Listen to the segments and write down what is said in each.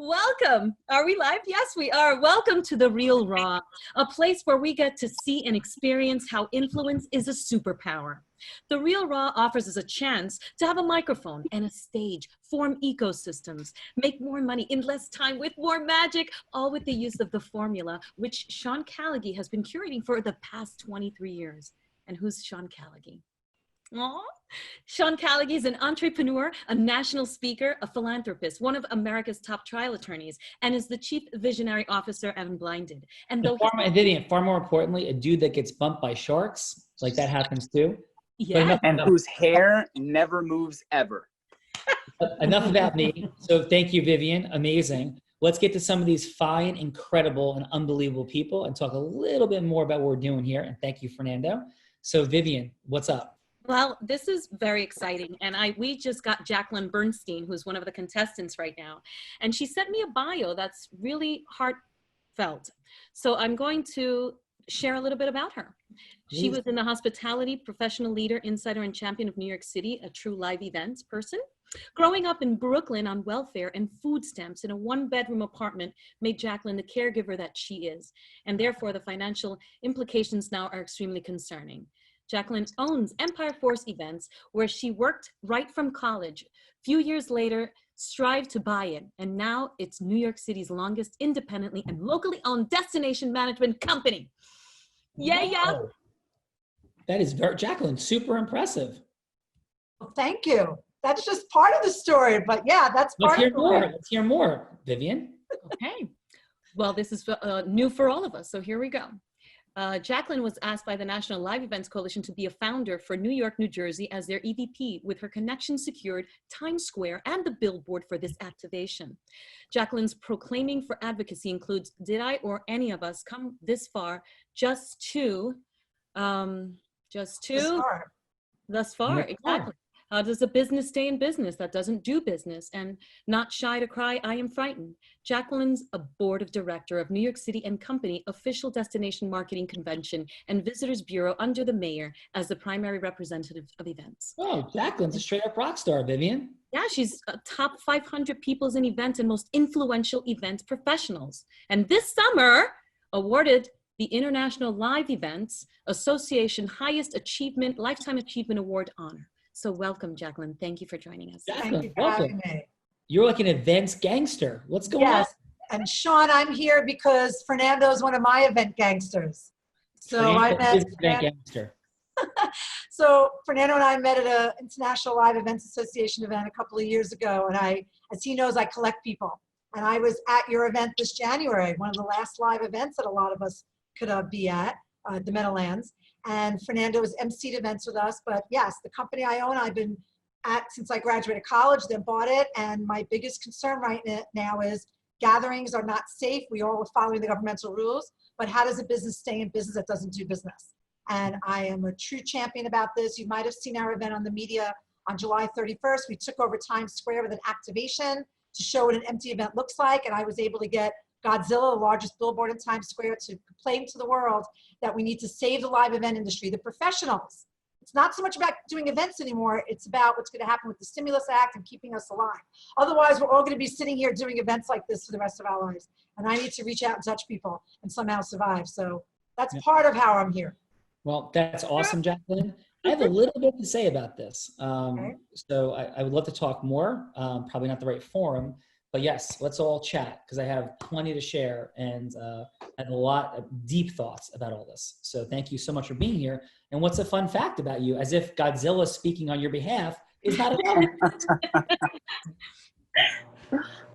Welcome. Are we live? Yes, we are. Welcome to The Real Raw, a place where we get to see and experience how influence is a superpower. The Real Raw offers us a chance to have a microphone and a stage, form ecosystems, make more money in less time with more magic, all with the use of the formula, which Sean Callagy has been curating for the past 23 years. And who's Sean Callagy? Aww. Sean Callagy is an entrepreneur, a national speaker, a philanthropist, one of America's top trial attorneys, and is the chief visionary officer at Unblinded. And though Vivian, far more importantly, a dude that gets bumped by sharks, like that happens too. Yeah. And whose hair never moves ever. Enough about me. So thank you, Vivian. Amazing. Let's get to some of these fine, incredible, and unbelievable people and talk a little bit more about what we're doing here. And thank you, Fernando. So Vivian, what's up? Well, this is very exciting. And we just got Jacqueline Bernstein, who's one of the contestants right now. And she sent me a bio that's really heartfelt. So I'm going to share a little bit about her. She was in the hospitality, professional leader, insider, and champion of New York City, a true live events person. Growing up in Brooklyn on welfare and food stamps in a one-bedroom apartment made Jacqueline the caregiver that she is. And therefore, the financial implications now are extremely concerning. Jacqueline owns Empire Force Events, where she worked right from college. Few years later, strived to buy it, and now it's New York City's longest independently and locally owned destination management company. Yeah, yeah. That is Jacqueline, super impressive. Well, thank you. That's just part of the story, but yeah, that's part of the story. Let's hear more, Vivian. Okay. Well, this is new for all of us, so here we go. Jacqueline was asked by the National Live Events Coalition to be a founder for New York, New Jersey as their EVP, with her connection secured Times Square and the billboard for this activation. Jacqueline's proclaiming for advocacy includes, did I or any of us come this far thus far, exactly. How does a business stay in business that doesn't do business? And not shy to cry, I am frightened. Jacqueline's a board of director of New York City and Company official destination marketing convention and visitors bureau under the mayor as the primary representative of events. Oh, Jacqueline's a straight up rock star, Vivian. Yeah, she's a top 500 peoples in events and most influential event professionals. And this summer awarded the International Live Events Association highest achievement, lifetime achievement award honor. So welcome, Jacqueline. Thank you for joining us. Jacqueline, Thank you for having me. You're like an events gangster. What's going on? Yes, and Sean, I'm here because Fernando's one of my event gangsters. So I met gangster. So Fernando and I met at an International Live Events Association event a couple of years ago, and as he knows, I collect people. And I was at your event this January, one of the last live events that a lot of us could be at, the Meadowlands. And Fernando has emceed events with us. But yes, the company I own, I've been at since I graduated college, then bought it. And my biggest concern right now is gatherings are not safe. We all are following the governmental rules, but how does a business stay in business that doesn't do business? And I am a true champion about this. You might have seen our event on the media on July 31st. We took over Times Square with an activation to show what an empty event looks like. And I was able to get Godzilla, the largest billboard in Times Square, to proclaim to the world that we need to save the live event industry, the professionals. It's not so much about doing events anymore. It's about what's going to happen with the Stimulus Act and keeping us alive. Otherwise, we're all going to be sitting here doing events like this for the rest of our lives. And I need to reach out and touch people and somehow survive. So that's part of how I'm here. Well, that's awesome, Jacqueline. I have a little bit to say about this. So I would love to talk more, probably not the right forum. But yes, let's all chat because I have plenty to share and a lot of deep thoughts about all this. So thank you so much for being here. And what's a fun fact about you? As if Godzilla speaking on your behalf is not a fun fact.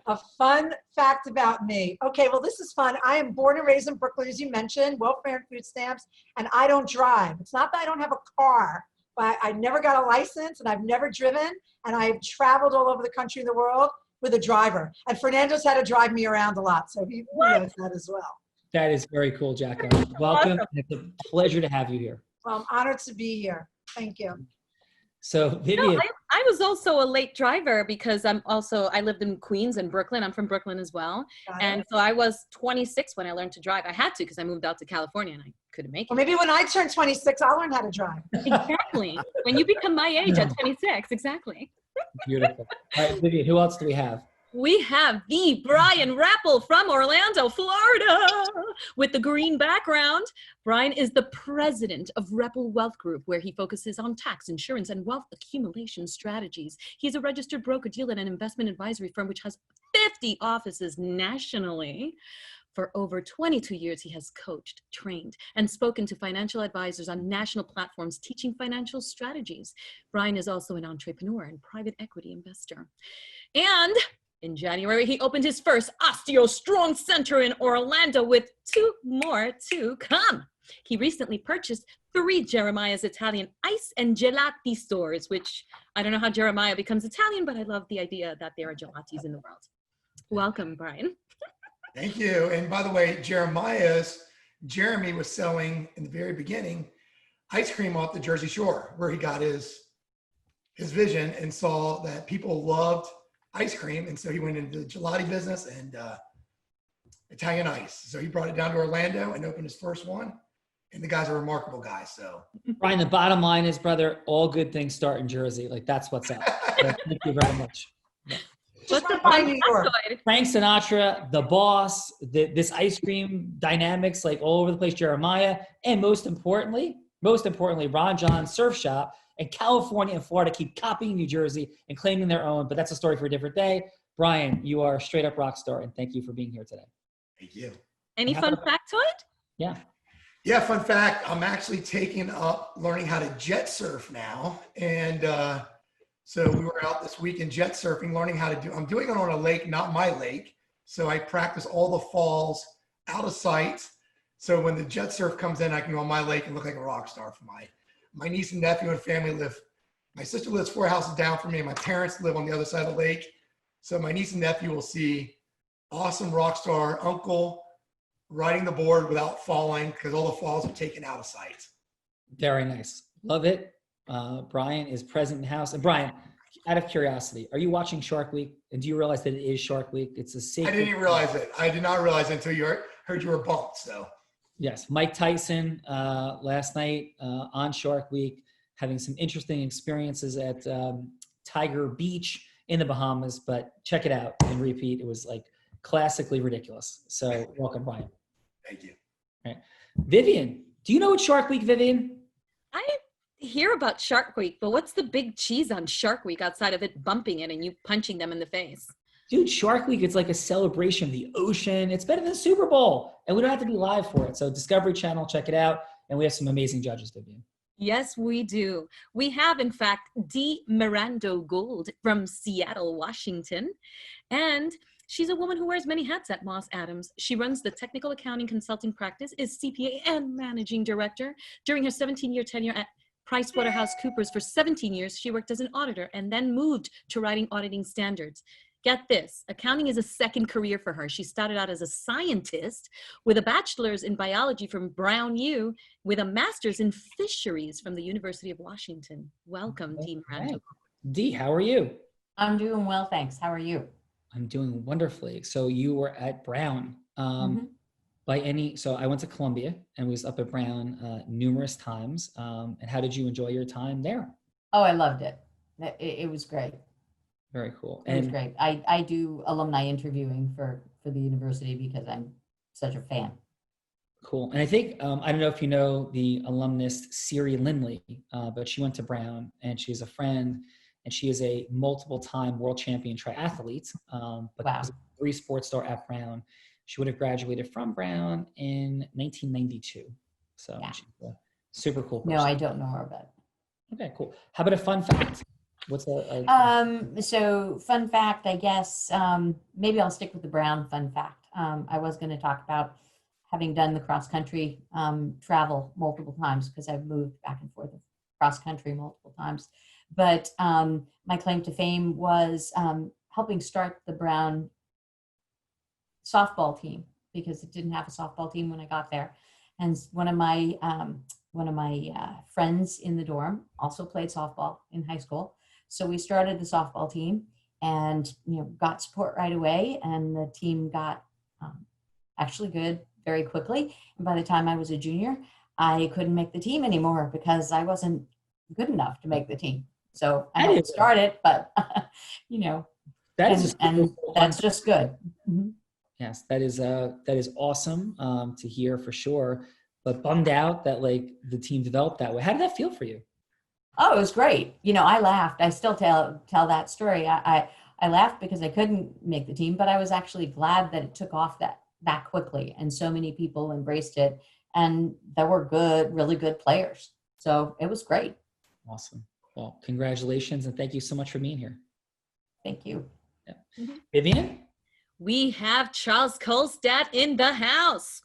A fun fact about me. Okay, well, this is fun. I am born and raised in Brooklyn, as you mentioned, welfare and food stamps, and I don't drive. It's not that I don't have a car, but I never got a license and I've never driven, and I've traveled all over the country and the world with a driver. And Fernando's had to drive me around a lot, so he knows that as well. That is very cool, Jacqueline. Welcome. Awesome. It's a pleasure to have you here. Well, I'm honored to be here. Thank you. So Vivian. No, I was also a late driver because I lived in Queens and Brooklyn. I'm from Brooklyn as well. And so I was 26 when I learned to drive. I had to because I moved out to California and I couldn't make it. Well, maybe when I turn 26, I'll learn how to drive. Exactly. When you become my age at 26, exactly. Beautiful. All right, Vivian, who else do we have? we have the Brian Rappel from Orlando, Florida, with the green background. Brian is the president of Rappel Wealth Group, where he focuses on tax, insurance, and wealth accumulation strategies. He's a registered broker-dealer and an investment advisory firm, which has 50 offices nationally. For over 22 years, he has coached, trained, and spoken to financial advisors on national platforms teaching financial strategies. Brian is also an entrepreneur and private equity investor. And in January, he opened his first Osteo Strong Center in Orlando with 2 more to come. He recently purchased 3 Jeremiah's Italian ice and gelati stores, which I don't know how Jeremiah becomes Italian, but I love the idea that there are gelatis in the world. Welcome, Brian. Thank you. And by the way, Jeremy was selling in the very beginning ice cream off the Jersey Shore, where he got his vision and saw that people loved ice cream. And so he went into the gelati business and Italian ice. So he brought it down to Orlando and opened his first one. And the guy's a remarkable guy. So Brian, the bottom line is, brother, all good things start in Jersey. Like, that's what's up. So thank you very much. Yeah. Just come by New York. Frank Sinatra, the boss, this ice cream dynamics, like all over the place, Jeremiah, and most importantly, Ron John Surf Shop, and California and Florida keep copying New Jersey and claiming their own, but that's a story for a different day. Brian, you are a straight up rock star, and thank you for being here today. thank you. Any fun factoid? Yeah. Yeah, fun fact, I'm actually taking up learning how to jet surf now. And so we were out this weekend jet surfing, learning how to I'm doing it on a lake, not my lake. So I practice all the falls out of sight. So when the jet surf comes in, I can go on my lake and look like a rock star for my niece and nephew and family live. My sister lives 4 houses down from me, and my parents live on the other side of the lake. So my niece and nephew will see awesome rock star uncle riding the board without falling, because all the falls are taken out of sight. Very nice. Love it. Brian is present in the house. And Brian, out of curiosity, are you watching Shark Week? And do you realize that it is Shark Week? It's a secret. I didn't even realize it. I did not realize it until you heard you were bumped. So yes, Mike Tyson last night on Shark Week, having some interesting experiences at Tiger Beach in the Bahamas. But check it out and repeat. It was like classically ridiculous. So welcome, Brian. thank you. All right. Vivian, do you know what Shark Week, Vivian? I hear about Shark Week, but what's the big cheese on Shark Week outside of it bumping it and you punching them in the face? Dude, Shark Week, it's like a celebration of the ocean. It's better than the Super Bowl. And we don't have to be live for it. So Discovery Channel, check it out. And we have some amazing judges, Vivian. Yes, we do. We have, in fact, Dee Mirando Gould from Seattle, Washington. And she's a woman who wears many hats at Moss Adams. She runs the technical accounting consulting practice, is CPA and managing director. During her 17-year tenure at PricewaterhouseCoopers for 17 years, she worked as an auditor and then moved to writing auditing standards. Get this, accounting is a second career for her. She started out as a scientist with a bachelor's in biology from Brown U, with a master's in fisheries from the University of Washington. Welcome, Dee Mirando. Dee, how are you? I'm doing well, thanks. How are you? I'm doing wonderfully. So you were at Brown. So I went to Columbia and was up at Brown numerous times. And how did you enjoy your time there? Oh, I loved it. It was great. Very cool. It was great. I do alumni interviewing for the university because I'm such a fan. Cool. And I think, I don't know if you know the alumnus Siri Lindley, but she went to Brown and she's a friend and she is a multiple time world champion triathlete, but Wow. was a 3 sports star at Brown. She would have graduated from Brown in 1992. So Yeah. she's a super cool person. No, I don't know her, but. Okay, cool. How about a fun fact? What's So fun fact, I guess, maybe I'll stick with the Brown fun fact. I was going to talk about having done the cross country travel multiple times because I've moved back and forth cross country multiple times. But my claim to fame was helping start the Brown softball team because it didn't have a softball team when I got there. And one of my friends in the dorm also played softball in high school. So we started the softball team and, got support right away. And the team got actually good very quickly. And by the time I was a junior, I couldn't make the team anymore because I wasn't good enough to make the team. So I helped start it, but, That is and that's just good. Mhm. yes, that is awesome to hear for sure. But bummed out that like the team developed that way. How did that feel for you? Oh, it was great. You know, I laughed. I still tell that story. I laughed because I couldn't make the team, but I was actually glad that it took off that quickly, and so many people embraced it, and there were really good players. So it was great. Awesome. Well, congratulations and thank you so much for being here. Thank you. Vivian? We have Charles Kolstad in the house.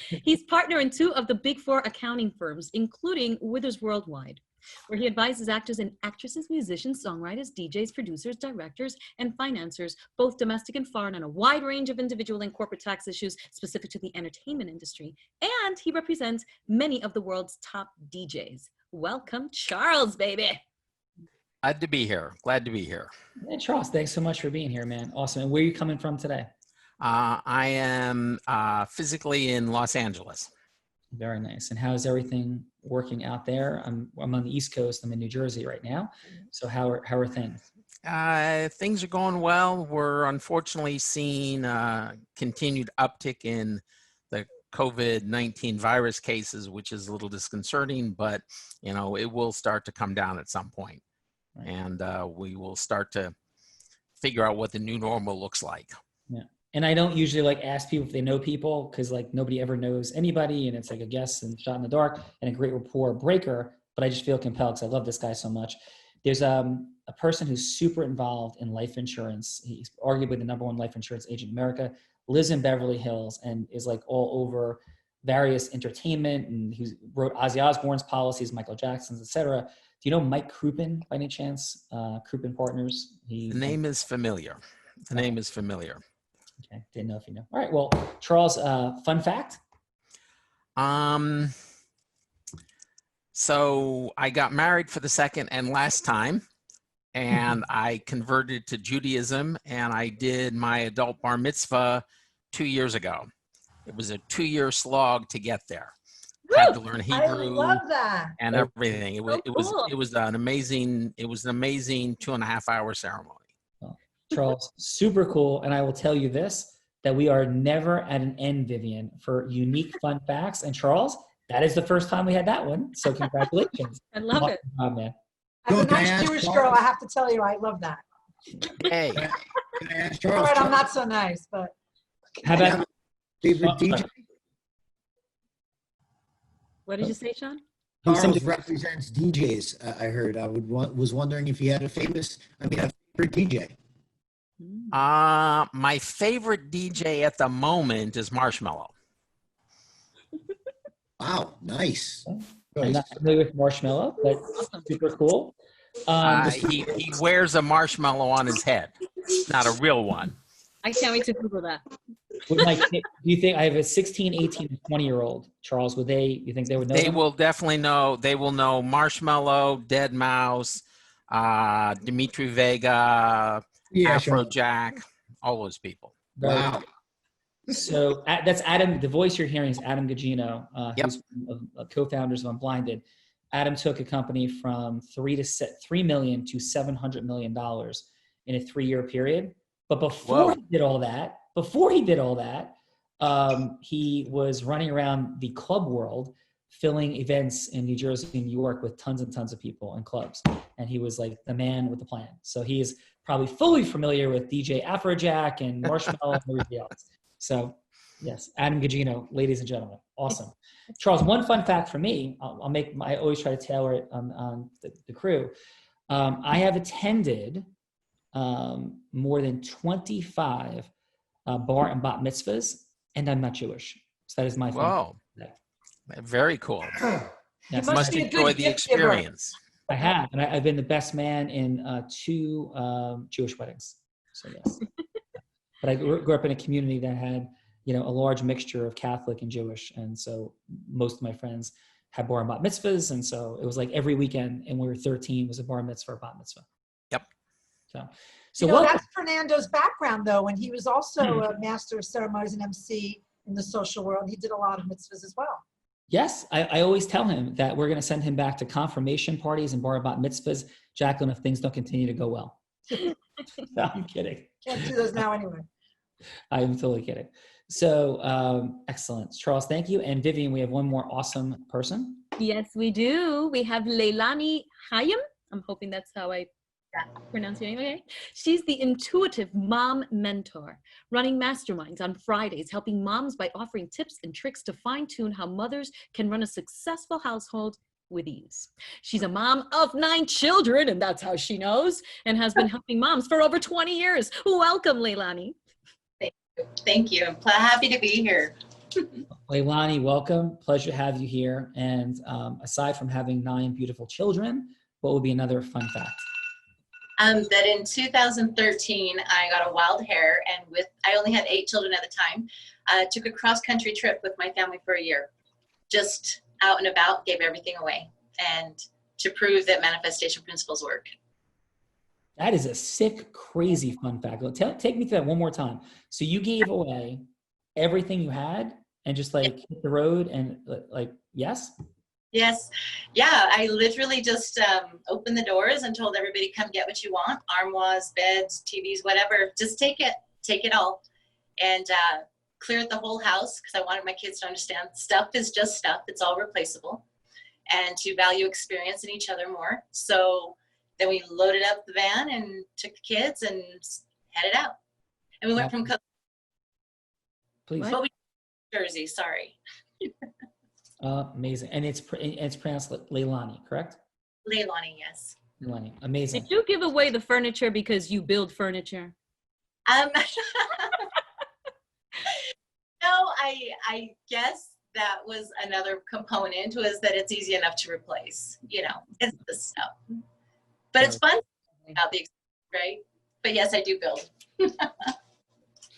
He's partner in 2 of the Big 4 accounting firms, including Withers Worldwide, where he advises actors and actresses, musicians, songwriters, DJs, producers, directors, and financiers, both domestic and foreign, on a wide range of individual and corporate tax issues specific to the entertainment industry. And he represents many of the world's top DJs. Welcome, Charles, baby. Glad to be here. Glad to be here. Hey, Charles, thanks so much for being here, man. Awesome. And where are you coming from today? I am physically in Los Angeles. Very nice. And how's everything working out there? I'm on the East Coast. I'm in New Jersey right now. So how are things? Things are going well. We're unfortunately seeing continued uptick in the COVID-19 virus cases, which is a little disconcerting, but you know, it will start to come down at some point. Right. And we will start to figure out what the new normal looks like. Yeah. And I don't usually like ask people if they know people because like nobody ever knows anybody and it's like a guess and shot in the dark and a great rapport breaker, but I just feel compelled because I love this guy so much. There's a person who's super involved in life insurance. He's arguably the #1 life insurance agent in America, lives in Beverly Hills and is like all over various entertainment, and he wrote Ozzy Osbourne's policies, Michael Jackson's, etc. Do you know Mike Crouppen by any chance? Crouppen Partners. The name is familiar. The name is familiar. Okay, didn't know if you know. All right, well, Charles, fun fact? So I got married for the second and last time, and I converted to Judaism, and I did my adult bar mitzvah 2 years ago. It was a 2-year slog to get there. Had to learn I Hebrew love that. and everything. It was cool. it was an amazing 2.5-hour ceremony. Charles, super cool. And I will tell you this, that we are never at an end, Vivian, for unique fun facts. And Charles, that is the first time we had that one. So congratulations. I love it. Awesome, man. As a Good, can I nice ask Jewish Charles? girl, I have to tell you, I love that. Hey, Can I ask All Charles? right, I'm not so nice, but How about Favorite Oh, DJ? sorry. What did you say, Sean? Charles represents DJs. I heard. Was wondering if you had a favorite DJ. my favorite DJ at the moment is Marshmello. Wow, nice. I'm not familiar with Marshmello, but super cool. He wears a marshmallow on his head, not a real one. I can't wait to Google that. Would my kid, do you think I have a 16, 18, and 20-year-old, Charles, you think they would know They them? will definitely know. They will know Marshmello, Dead Mouse, Dimitri Vega, Yeah, sure. Afrojack, all those people. Very Wow. So that's Adam. The voice you're hearing is Adam Gugino, Yep. who's one of co-founders of Unblinded. Adam took a company from $3 million to $700 million in a 3-year period. But before Whoa. he did all that, he was running around the club world, filling events in New Jersey and New York with tons and tons of people and clubs. And he was like the man with the plan. So he is probably fully familiar with DJ Afrojack and Marshmello and everybody else. So yes, Adam Gugino, ladies and gentlemen, awesome. Charles, one fun fact for me, I always try to tailor it on the crew. I have attended more than 25 bar and bat mitzvahs, and I'm not Jewish. So that is my fun Whoa. fact. Very cool. Yes, must Must be a good enjoy the gift giver. experience. I have, and I've been the best man in 2 Jewish weddings. So yes, but I grew up in a community that had, a large mixture of Catholic and Jewish, and so most of my friends had bar and bat mitzvahs, and so it was like every weekend, and when we were 13 was a bar mitzvah or bat mitzvah. Yep. So welcome. that's Fernando's background, though. When he was also a master of ceremonies and MC in the social world, he did a lot of mitzvahs as well. Yes, I always tell him that we're going to send him back to confirmation parties and bar and bat mitzvahs, Jacqueline, if things don't continue to go well. No, I'm kidding. Can't do those now anyway. I'm totally kidding. So excellent. Charles, thank you. And Vivian, we have one more awesome person. Yes, we do. We have Leilani Hayam. I'm hoping that's how I pronounce your name. Okay. She's the intuitive mom mentor, running masterminds on Fridays, helping moms by offering tips and tricks to fine-tune how mothers can run a successful household with ease. She's a mom of 9 children, and that's how she knows, and has been helping moms for over 20 years. Welcome, Leilani. Thank you. I'm happy to be here. Leilani, welcome. Pleasure to have you here. And aside from having 9 beautiful children, what would be another fun fact? That in 2013, I got a wild hair, and I only had 8 children at the time. Took a cross-country trip with my family for a year. Just out and about, gave everything away, and to prove that manifestation principles work. That is a sick, crazy fun fact. Take me through that one more time. So you gave away everything you had and just like hit the road and like, yes? Yes. Yeah, I literally just opened the doors and told everybody, come get what you want. Armoires, beds, TVs, whatever. Just take it all. And cleared the whole house because I wanted my kids to understand stuff is just stuff. It's all replaceable. And to value experience in each other more. So then we loaded up the van and took the kids and headed out. And we went from Please. Jersey, sorry. Amazing. And it's pronounced Leilani, correct? Leilani, yes. Leilani. Amazing. Did you give away the furniture because you build furniture? No, I guess that was another component, was that it's easy enough to replace, it's the stuff. But it's fun about the experience, right? But yes, I do build.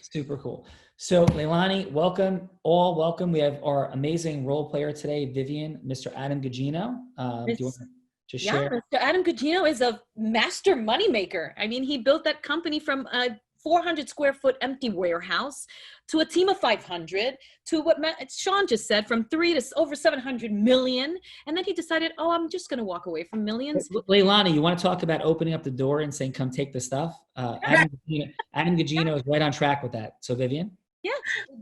Super cool. So Leilani, welcome. All welcome. We have our amazing role player today, Vivian, Mr. Adam Gugino. Do you want to share? Mr. Adam Gugino is a master moneymaker. I mean, he built that company from a 400 square foot empty warehouse to a team of 500 to what Sean just said, from 3 to over 700 million. And then he decided, oh, I'm just going to walk away from millions. Leilani, you want to talk about opening up the door and saying, come take the stuff? Adam Gugino is right on track with that. So Vivian? Yeah,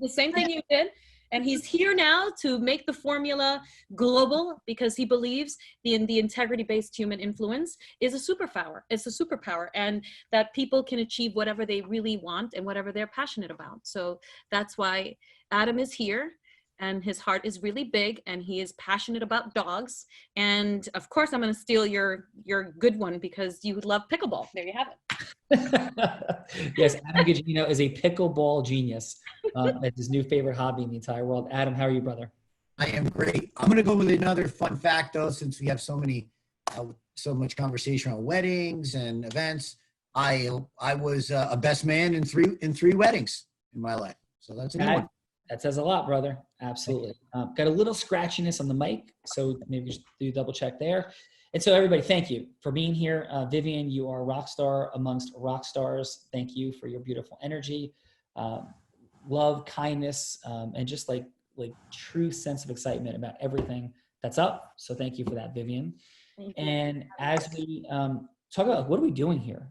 the same thing you did. And he's here now to make the formula global because he believes in the integrity-based human influence is a superpower. It's a superpower, and that people can achieve whatever they really want and whatever they're passionate about. So that's why Adam is here, and his heart is really big, and he is passionate about dogs. And of course, I'm going to steal your good one because you love pickleball. There you have it. Yes, Adam Gugino is a pickleball genius. It's his new favorite hobby in the entire world. Adam, how are you, brother? I am great. I'm going to go with another fun fact, though, since we have so much conversation on weddings and events. I was a best man in three weddings in my life. So that's a good one. That says a lot, brother. Absolutely. Got a little scratchiness on the mic, so maybe just do double check there. And so everybody, thank you for being here. Vivian, you are a rock star amongst rock stars. Thank you for your beautiful energy, love, kindness, and just like true sense of excitement about everything that's up. So thank you for that, Vivian. And as we talk about what are we doing here?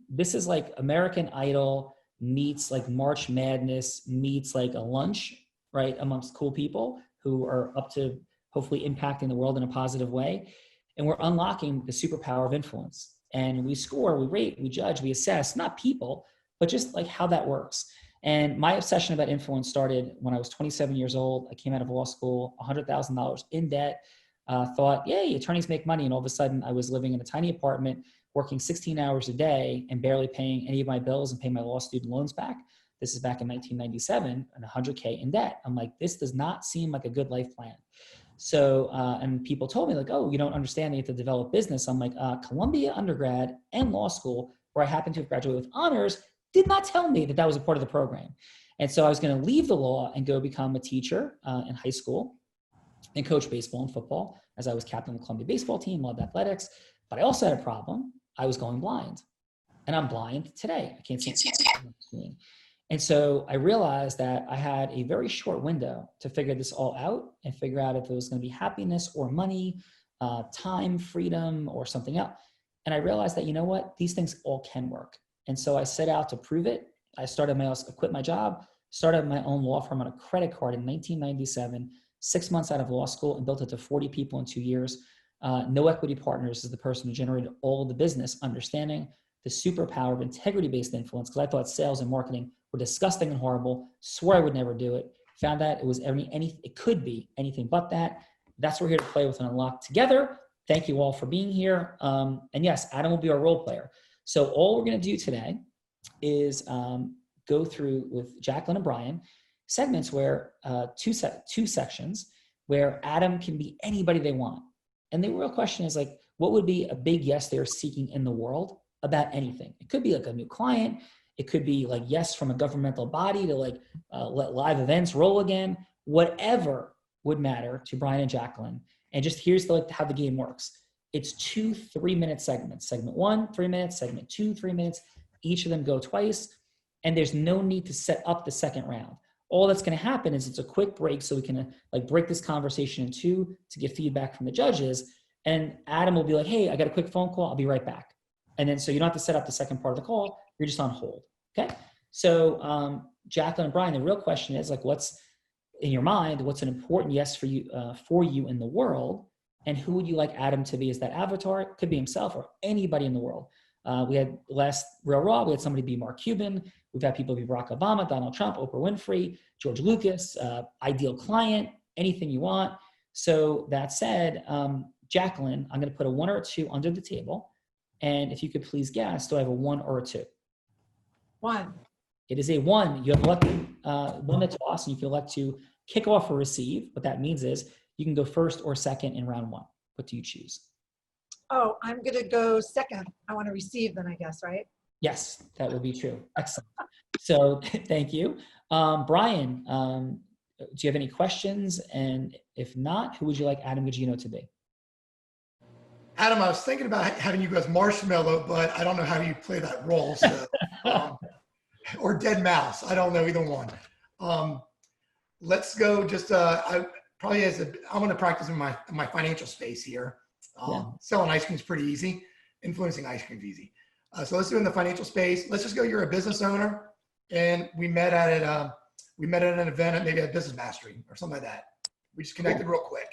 This is like American Idol meets like March Madness meets like a lunch, right, amongst cool people who are up to hopefully impacting the world in a positive way. And we're unlocking the superpower of influence. And we score, we rate, we judge, we assess, not people, but just like how that works. And my obsession about influence started when I was 27 years old. I came out of law school, $100,000 in debt, thought, yay, attorneys make money. And all of a sudden I was living in a tiny apartment, working 16 hours a day and barely paying any of my bills and paying my law student loans back. This is back in 1997 and $100K in debt. I'm like, this does not seem like a good life plan. So, and people told me like, oh, you don't understand, you have to develop business. I'm like, Columbia undergrad and law school, where I happened to have graduated with honors, did not tell me that that was a part of the program. And so I was going to leave the law and go become a teacher in high school and coach baseball and football, as I was captain of the Columbia baseball team, loved athletics. But I also had a problem. I was going blind, and I'm blind today. I can't see anything. And so I realized that I had a very short window to figure this all out and figure out if it was going to be happiness or money, time, freedom, or something else. And I realized that, you know what, these things all can work. And so I set out to prove it. I quit my job, started my own law firm on a credit card in 1997, 6 months out of law school, and built it to 40 people in 2 years. No Equity Partners is the person who generated all of the business, understanding the superpower of integrity-based influence, because I thought sales and marketing were disgusting and horrible, swore I would never do it, found that it was it could be anything but that. That's what we're here to play with and unlock together. Thank you all for being here. And yes, Adam will be our role player. So all we're going to do today is go through with Jacqueline and Brian segments where two sections where Adam can be anybody they want. And the real question is like, what would be a big yes they're seeking in the world about anything? It could be like a new client. It could be like yes from a governmental body to like let live events roll again. Whatever would matter to Brian and Jacqueline. And just here's how the game works. It's 2 3-minute segments. Segment 1, 3 minutes. Segment 2, 3 minutes. Each of them go twice. And there's no need to set up the second round. All that's going to happen is it's a quick break so we can like break this conversation in two to get feedback from the judges. And Adam will be like, hey, I got a quick phone call. I'll be right back. And then so you don't have to set up the second part of the call. You're just on hold. Okay. So Jacqueline and Brian, the real question is like, what's in your mind? What's an important yes for you in the world? And who would you like Adam to be as that avatar? It could be himself or anybody in the world. We had last Real Raw, we had somebody be Mark Cuban. We've had people be Barack Obama, Donald Trump, Oprah Winfrey, George Lucas, ideal client, anything you want. So that said, Jacqueline, I'm going to put a 1 or a 2 under the table. And if you could please guess, do I have a 1 or a 2? 1. It is a 1. You have elected one to toss, and you can elect to kick off or receive. What that means is you can go first or second in round 1. What do you choose? Oh, I'm going to go second. I want to receive then, I guess, right? Yes, that would be true. Excellent. So thank you. Brian, do you have any questions? And if not, who would you like Adam Gugino to be? Adam, I was thinking about having you guys Marshmallow, but I don't know how you play that role. So, or Dead Mouse. I don't know either one. Let's go just, I'm going to practice in my financial space here. Selling ice cream is pretty easy. Influencing ice cream is easy. So let's do it in the financial space. Let's just go, you're a business owner and we met at an event, maybe at Business Mastery or something like that. We just connected real quick.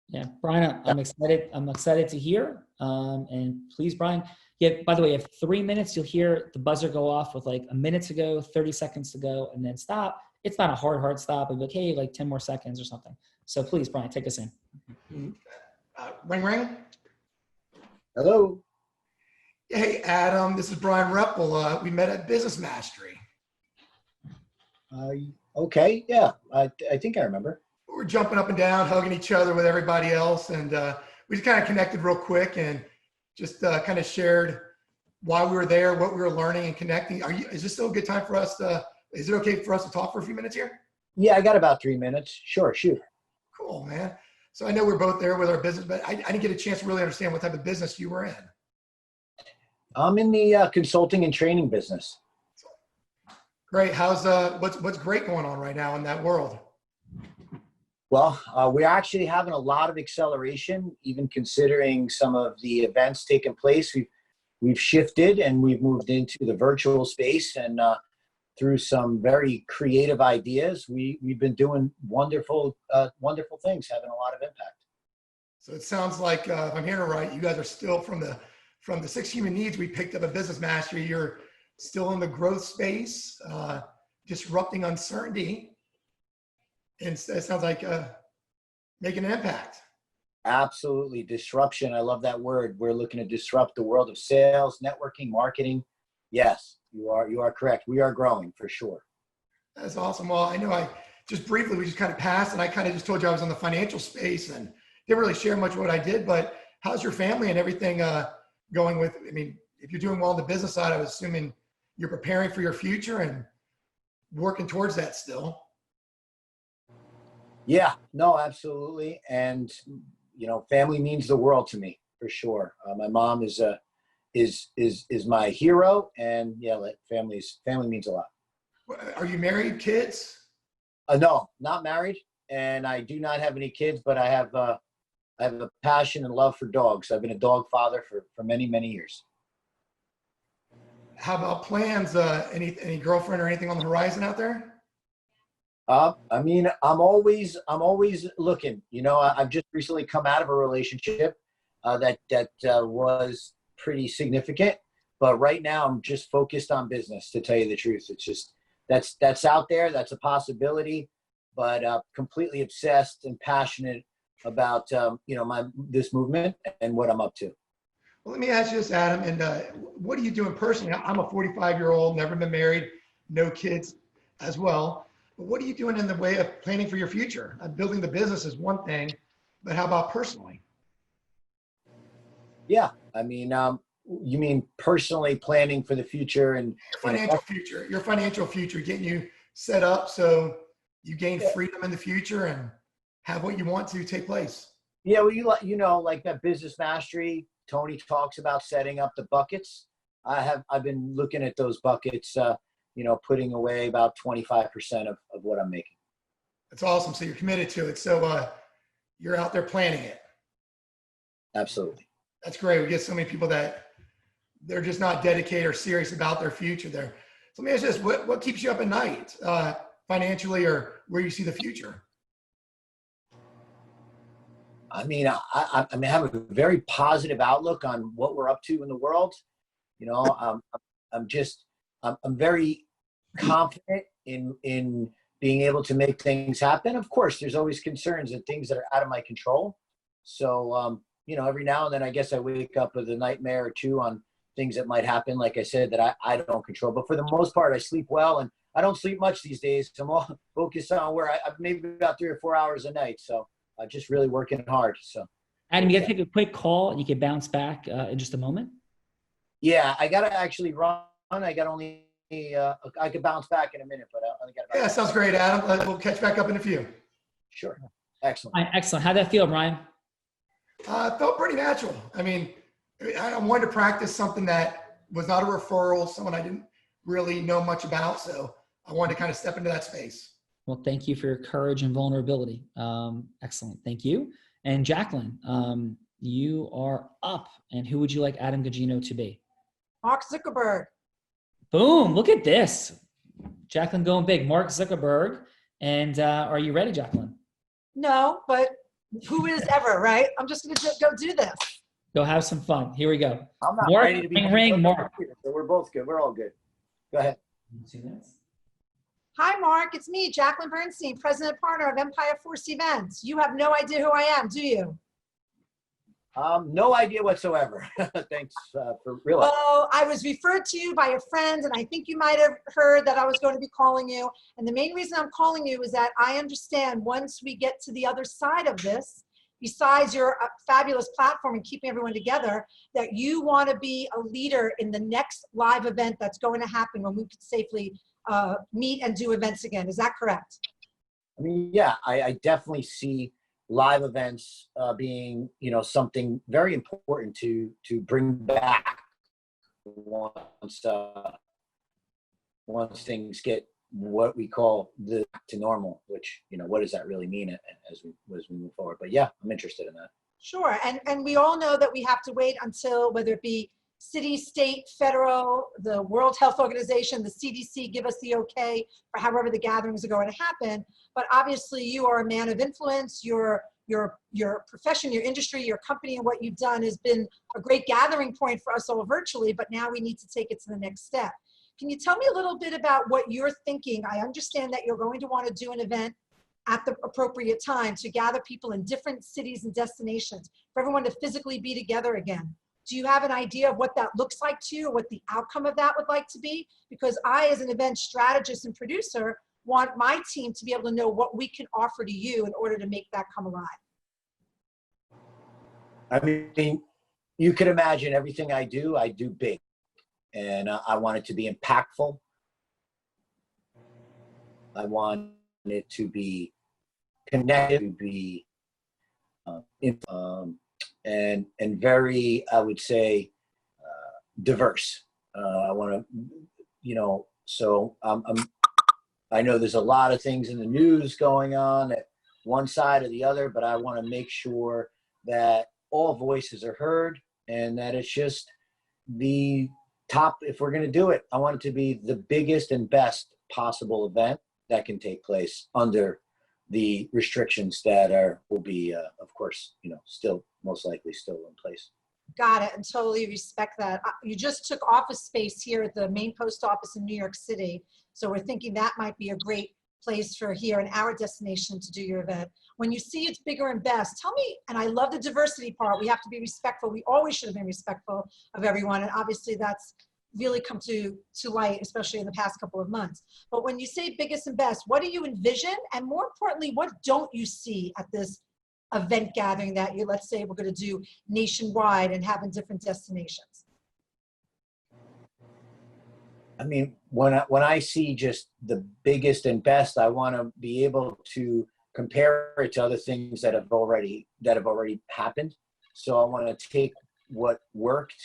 Yeah, Brian, I'm excited. I'm excited to hear. And please, Brian, by the way, you have 3 minutes. You'll hear the buzzer go off with like a minute to go, 30 seconds to go, and then stop. It's not a hard stop. It'll be like, hey, like 10 more seconds or something. So please, Brian, take us in. Ring, ring. Hello. Hey, Adam, this is Brian Reppel. We met at Business Mastery. Okay. Yeah. I think I remember. We're jumping up and down, hugging each other with everybody else. And we just kind of connected real quick and just kind of shared why we were there, what we were learning and connecting. Is this still a good time for us is it okay for us to talk for a few minutes here? Yeah, I got about 3 minutes. Sure, shoot. Cool, man. So I know we're both there with our business, but I didn't get a chance to really understand what type of business you were in. I'm in the consulting and training business. Great. How's what's great going on right now in that world? Well, we're actually having a lot of acceleration, even considering some of the events taking place. We've shifted and we've moved into the virtual space, and through some very creative ideas, we've been doing wonderful things, having a lot of impact. So it sounds like, if I'm hearing it right, you guys are still from the 6 human needs we picked up at Business Mastery. You're still in the growth space, disrupting uncertainty. And it sounds like making an impact. Absolutely. Disruption. I love that word. We're looking to disrupt the world of sales, networking, marketing. Yes, you are correct. We are growing for sure. That's awesome. Well, I know we just kind of passed, and I kind of just told you I was in the financial space and didn't really share much of what I did, but how's your family and everything going with, if you're doing well on the business side, I was assuming you're preparing for your future and working towards that still. Yeah, no, absolutely. And, family means the world to me for sure. My mom is my hero, and yeah, family means a lot. Are you married, kids? No, not married. And I do not have any kids, but I have I have a passion and love for dogs. I've been a dog father for many, many years. How about plans? Any girlfriend or anything on the horizon out there? I mean, I'm always looking. You know, I've just recently come out of a relationship that was pretty significant, but right now I'm just focused on business. To tell you the truth, it's just that's out there. That's a possibility, but completely obsessed and passionate about this movement and what I'm up to. Well, let me ask you this, Adam. And what are you doing personally? I'm a 45-year-old, never been married, no kids as well. But what are you doing in the way of planning for your future? Building the business is one thing, but how about personally? Yeah, I mean, you mean personally planning for the future and Your financial future, getting you set up so you gain freedom in the future and have what you want to take place. Yeah, well, like that business mastery Tony talks about, setting up the buckets. I've been looking at those buckets, putting away about 25% of what I'm making. That's awesome. So you're committed to it. So you're out there planning it. Absolutely. That's great. We get so many people that they're just not dedicated or serious about their future there. So let me ask you this, what keeps you up at night financially, or where you see the future? I mean, I have a very positive outlook on what we're up to in the world. You know, I'm very confident in being able to make things happen. Of course, there's always concerns and things that are out of my control. So, every now and then I guess I wake up with a nightmare or two on things that might happen, like I said, that I don't control. But for the most part, I sleep well, and I don't sleep much these days. So I'm all focused on where I maybe about 3 or 4 hours a night. So I'm just really working hard. So Adam, you got to take a quick call and you can bounce back in just a moment. Yeah, I got to actually run. I got only, I could bounce back in a minute, but I only got about. Yeah, sounds great, Adam. We'll catch back up in a few. Sure. Excellent. Excellent. How'd that feel, Ryan? It felt pretty natural. I mean, I wanted to practice something that was not a referral, someone I didn't really know much about. So I wanted to kind of step into that space. Well, thank you for your courage and vulnerability. Excellent. Thank you. And Jacqueline, you are up. And who would you like Adam Gugino to be? Mark Zuckerberg. Boom. Look at this. Jacqueline going big. Mark Zuckerberg. And are you ready, Jacqueline? No, but who is ever, right? I'm just going to go do this. Go have some fun. Here we go. I'm not Mark, ready to be ring, Mark. So we're both good. We're all good. Go ahead. Hi, Mark. It's me, Jacqueline Bernstein, president and partner of Empire Force Events. You have no idea who I am, do you? No idea whatsoever. Thanks for realizing. Well, I was referred to you by a friend, and I think you might have heard that I was going to be calling you. And the main reason I'm calling you is that I understand once we get to the other side of this, besides your fabulous platform and keeping everyone together, that you want to be a leader in the next live event that's going to happen when we can safely meet and do events again. Is that correct? I mean, yeah, I definitely see live events being, something very important to bring back once things get what we call to normal, which, what does that really mean as we move forward? But yeah, I'm interested in that. Sure. And we all know that we have to wait until, whether it be city, state, federal, the World Health Organization, the CDC give us the okay for however the gatherings are going to happen. But obviously you are a man of influence. Your profession, your industry, your company, and what you've done has been a great gathering point for us all virtually, but now we need to take it to the next step. Can you tell me a little bit about what you're thinking? I understand that you're going to want to do an event at the appropriate time to gather people in different cities and destinations, for everyone to physically be together again. Do you have an idea of what that looks like to you, or what the outcome of that would like to be? Because I, as an event strategist and producer, want my team to be able to know what we can offer to you in order to make that come alive. I mean, you can imagine everything I do big. And I want it to be impactful. I want it to be connected, to be and very, I would say, diverse. I want to, so I know there's a lot of things in the news going on at one side or the other, but I want to make sure that all voices are heard and that it's just the top. If we're going to do it, I want it to be the biggest and best possible event that can take place under the restrictions that will be, of course, still most likely still in place. Got it, and totally respect that. You just took office space here at the main post office in New York City. So we're thinking that might be a great place for here in our destination to do your event. When you see it's bigger and best, tell me, and I love the diversity part, we have to be respectful. We always should have been respectful of everyone. And obviously that's really come to light, especially in the past couple of months. But when you say biggest and best, what do you envision? And more importantly, what don't you see at this event gathering that let's say we're going to do nationwide and have in different destinations? I mean, when I see just the biggest and best, I want to be able to compare it to other things that have already happened. So I want to take what worked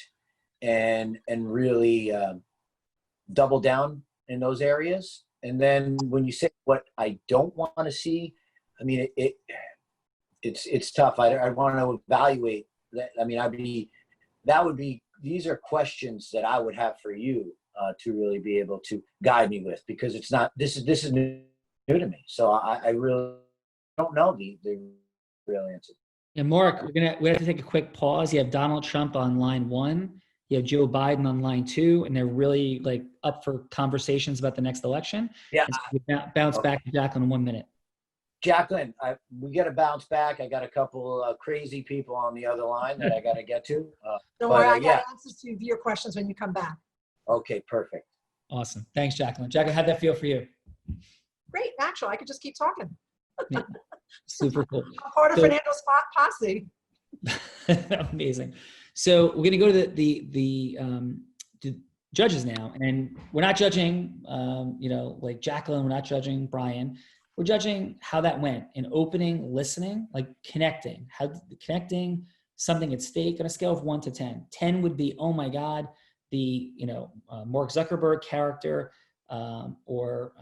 and really double down in those areas. And then when you say what I don't want to see, I mean, it's tough. I want to evaluate that. I mean, these are questions that I would have for you to really be able to guide me with, because this is new to me. So I really don't know the real answer. Yeah, Mark, we have to take a quick pause. You have Donald Trump on line 1. You have Joe Biden on line 2, and they're really like up for conversations about the next election. Yeah. So we bounce back to Jacqueline in 1 minute. Jacqueline, we got to bounce back. I got a couple crazy people on the other line that I got to get to. Don't worry, I got answers to your questions when you come back. Okay, perfect. Awesome. Thanks, Jacqueline. Jacqueline, how'd that feel for you? Great, natural. I could just keep talking. Yeah, super cool. I'm part of Fernando's posse. Amazing. So we're going to go to the judges now, and we're not judging, like Jacqueline. We're not judging Brian. We're judging how that went in opening, listening, like connecting. Connecting something at stake on a scale of 1 to 10. 10 would be, oh my God, the Mark Zuckerberg character or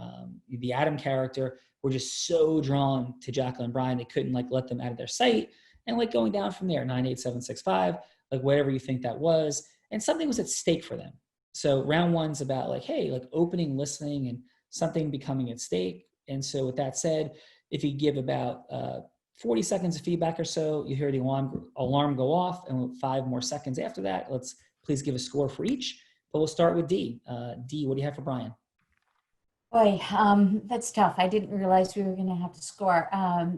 the Adam character were just so drawn to Jacqueline and Brian, they couldn't let them out of their sight. And going down from there, 9, 8, 7, 6, 5, whatever you think that was. And something was at stake for them. So round 1's about opening, listening, and something becoming at stake. And so with that said, if you give about 40 seconds of feedback or so, you hear the alarm go off, and 5 more seconds after that, let's please give a score for each. But we'll start with D. D, what do you have for Brian? Boy, that's tough. I didn't realize we were going to have to score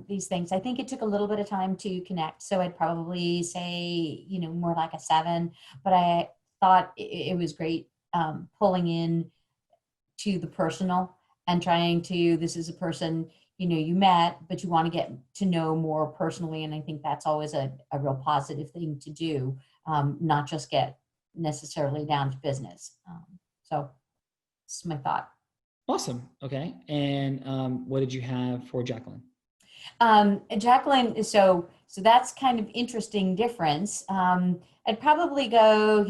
these things. I think it took a little bit of time to connect. So I'd probably say, more like a 7, but I thought it was great pulling in to the personal and trying to, this is a person, you met, but you want to get to know more personally. And I think that's always a real positive thing to do, not just get necessarily down to business. So this is my thought. Awesome. Okay. And what did you have for Jacqueline? Jacqueline, so that's kind of interesting difference. I'd probably go,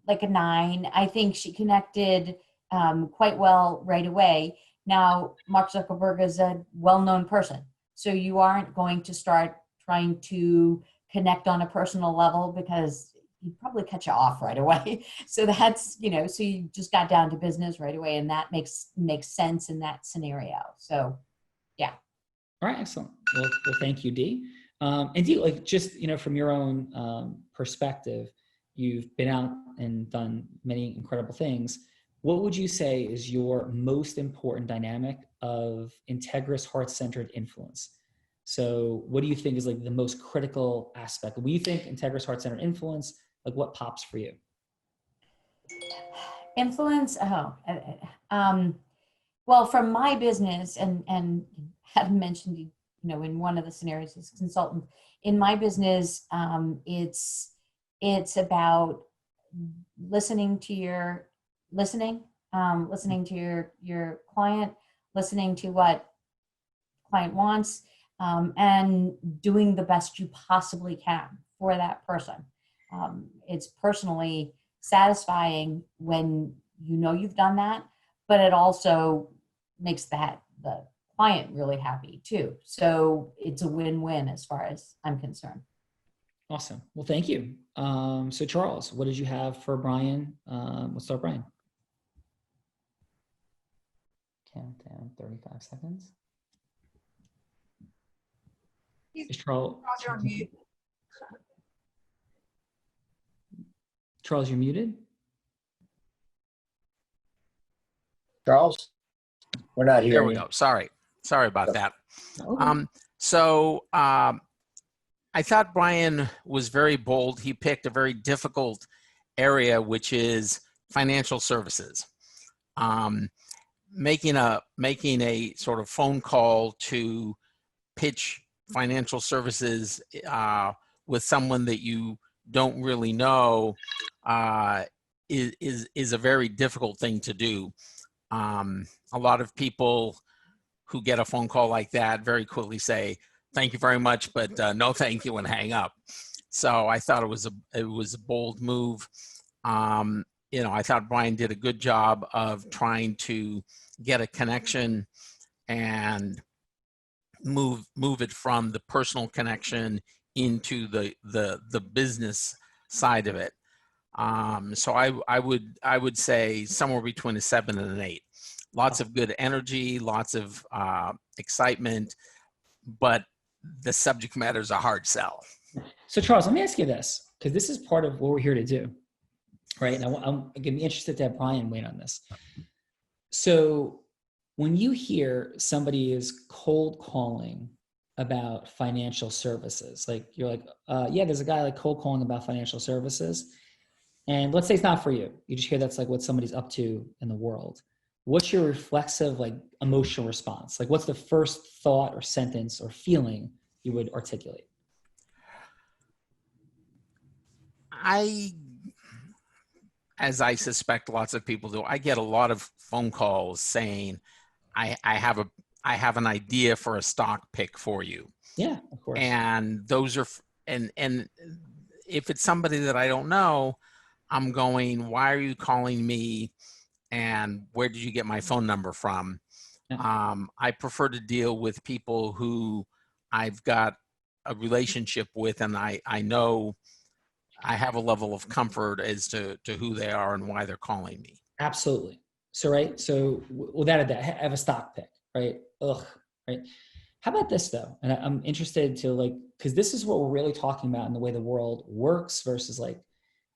like a 9. I think she connected quite well right away. Now, Mark Zuckerberg is a well-known person, so you aren't going to start trying to connect on a personal level because he'd probably cut you off right away. So that's, so you just got down to business right away, and that makes sense in that scenario. So, yeah. All right, excellent. Well, thank you, Dee. And Dee, just, from your own perspective, you've been out and done many incredible things. What would you say is your most important dynamic of Integris heart-centered influence? So what do you think is the most critical aspect? When you think Integris heart-centered influence, what pops for you? Influence, well, from my business, and had mentioned, in one of the scenarios as a consultant, in my business, it's about listening to your client, listening to what client wants, and doing the best you possibly can for that person. It's personally satisfying when you've done that, but it also makes the client really happy too. So it's a win-win as far as I'm concerned. Awesome. Well, thank you. So Charles, what did you have for Brian? Let's start Brian. Countdown 35 seconds. Is Charles, Charles, you're on mute. Charles, you're muted? Charles, we're not There hearing we you. go. Sorry about that. Okay. I thought Brian was very bold. He picked a very difficult area, which is financial services. Making a sort of phone call to pitch financial services with someone that you don't really know is a very difficult thing to do. A lot of people who get a phone call like that very quickly say, "Thank you very much, but no thank you," and hang up. So I thought it was a bold move. I thought Brian did a good job of trying to get a connection and move it from the personal connection into the business side of it. So I would say somewhere between a 7 and an 8. Lots of good energy, lots of excitement, but the subject matter is a hard sell. So Charles, let me ask you this, because this is part of what we're here to do, right? And I'm going to be interested to have Brian weigh in on this. So when you hear somebody is cold calling about financial services, like you're like, yeah, there's a guy like cold calling about financial services. And let's say it's not for you. You just hear that's like what somebody's up to in the world. What's your reflexive, like emotional response? Like what's the first thought or sentence or feeling you would articulate? As I suspect lots of people do, I get a lot of phone calls saying, I have an idea for a stock pick for you. Yeah, of course. And those are, and if it's somebody that I don't know, I'm going, why are you calling me? And where did you get my phone number from? Yeah. I prefer to deal with people who I've got a relationship with, and I know I have a level of comfort as to who they are and why they're calling me. Absolutely. So, right. So without that, I have a stock pick, right? Right. How about this though? And I'm interested to like, cause this is what we're really talking about in the way the world works versus like,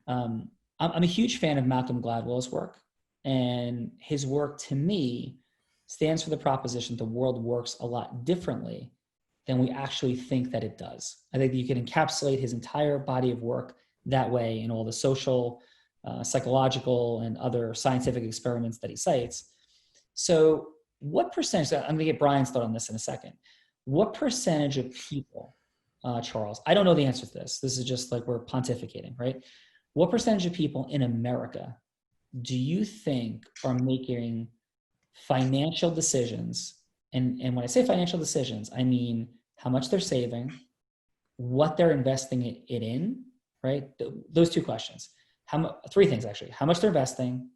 I'm a huge fan of Malcolm Gladwell's work, and his work to me stands for the proposition the world works a lot differently than we actually think that it does. I think that you can encapsulate his entire body of work that way in all the social, psychological, and other scientific experiments that he cites. So what percentage, I'm gonna get Brian's thought on this in a second. What percentage of people, Charles, I don't know the answer to this. This is just like we're pontificating, right? What percentage of people in America do you think are making financial decisions? And when I say financial decisions, I mean how much they're saving, what they're investing it in, right? Those two questions. Three things actually. How much they're investing,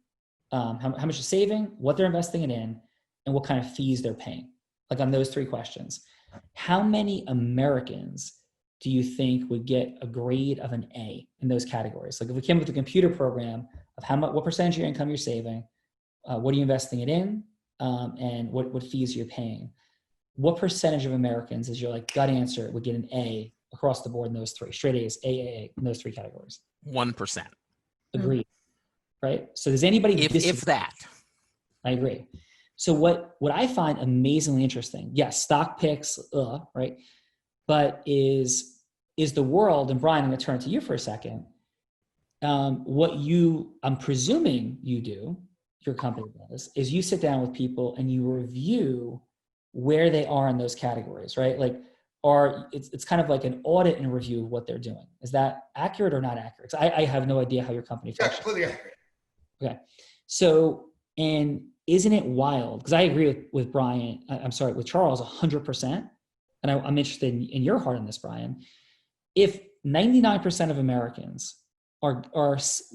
how much they're saving, what they're investing it in, and what kind of fees they're paying. Like on those three questions. How many Americans do you think would get a grade of an A in those categories? Like if we came up with a computer program of what percentage of your income you're saving, what are you investing it in, and what fees you're paying. What percentage of Americans is your like gut answer would get an A across the board in those three, straight A's, A, in those three categories? 1%. Agreed, right? So does anybody if that? I agree. So what I find amazingly interesting, yes, stock picks, right? But is the world, and Brian, I'm gonna turn it to you for a second. What I'm presuming you do, your company does, is you sit down with people and you review where they are in those categories, right? Like, it's kind of like an audit and review of what they're doing. Is that accurate or not accurate? I have no idea how your company Yeah, functions. completely accurate. Okay. So, and isn't it wild? Because I agree with Brian, with Charles 100%. And I'm interested in your heart on this, Brian. If 99% of Americans are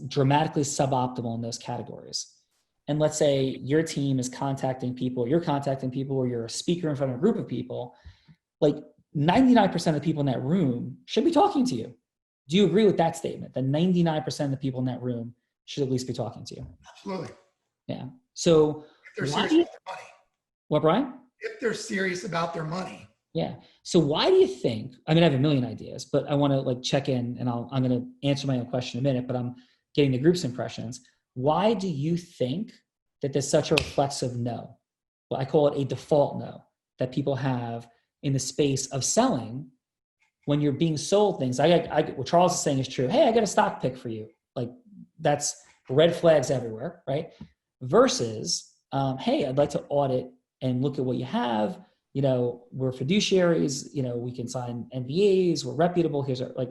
dramatically suboptimal in those categories, and let's say your team is contacting people, you're contacting people, or you're a speaker in front of a group of people, like 99% of the people in that room should be talking to you. Do you agree with that statement? That 99% of the people in that room should at least be talking to you. Absolutely. Yeah. So If they're why serious do you, about their money. what, Brian? If they're serious about their money. Yeah. So why do you think, I mean, I have a million ideas, but I want to like check in and I'm going to answer my own question in a minute, but I'm getting the group's impressions. Why do you think that there's such a reflexive no? Well, I call it a default no that people have in the space of selling when you're being sold things. What Charles is saying is true. Hey, I got a stock pick for you. Like that's red flags everywhere, right? Versus, hey, I'd like to audit and look at what you have. You know, we're fiduciaries, you know, we can sign NDAs, we're reputable. Here's our, like,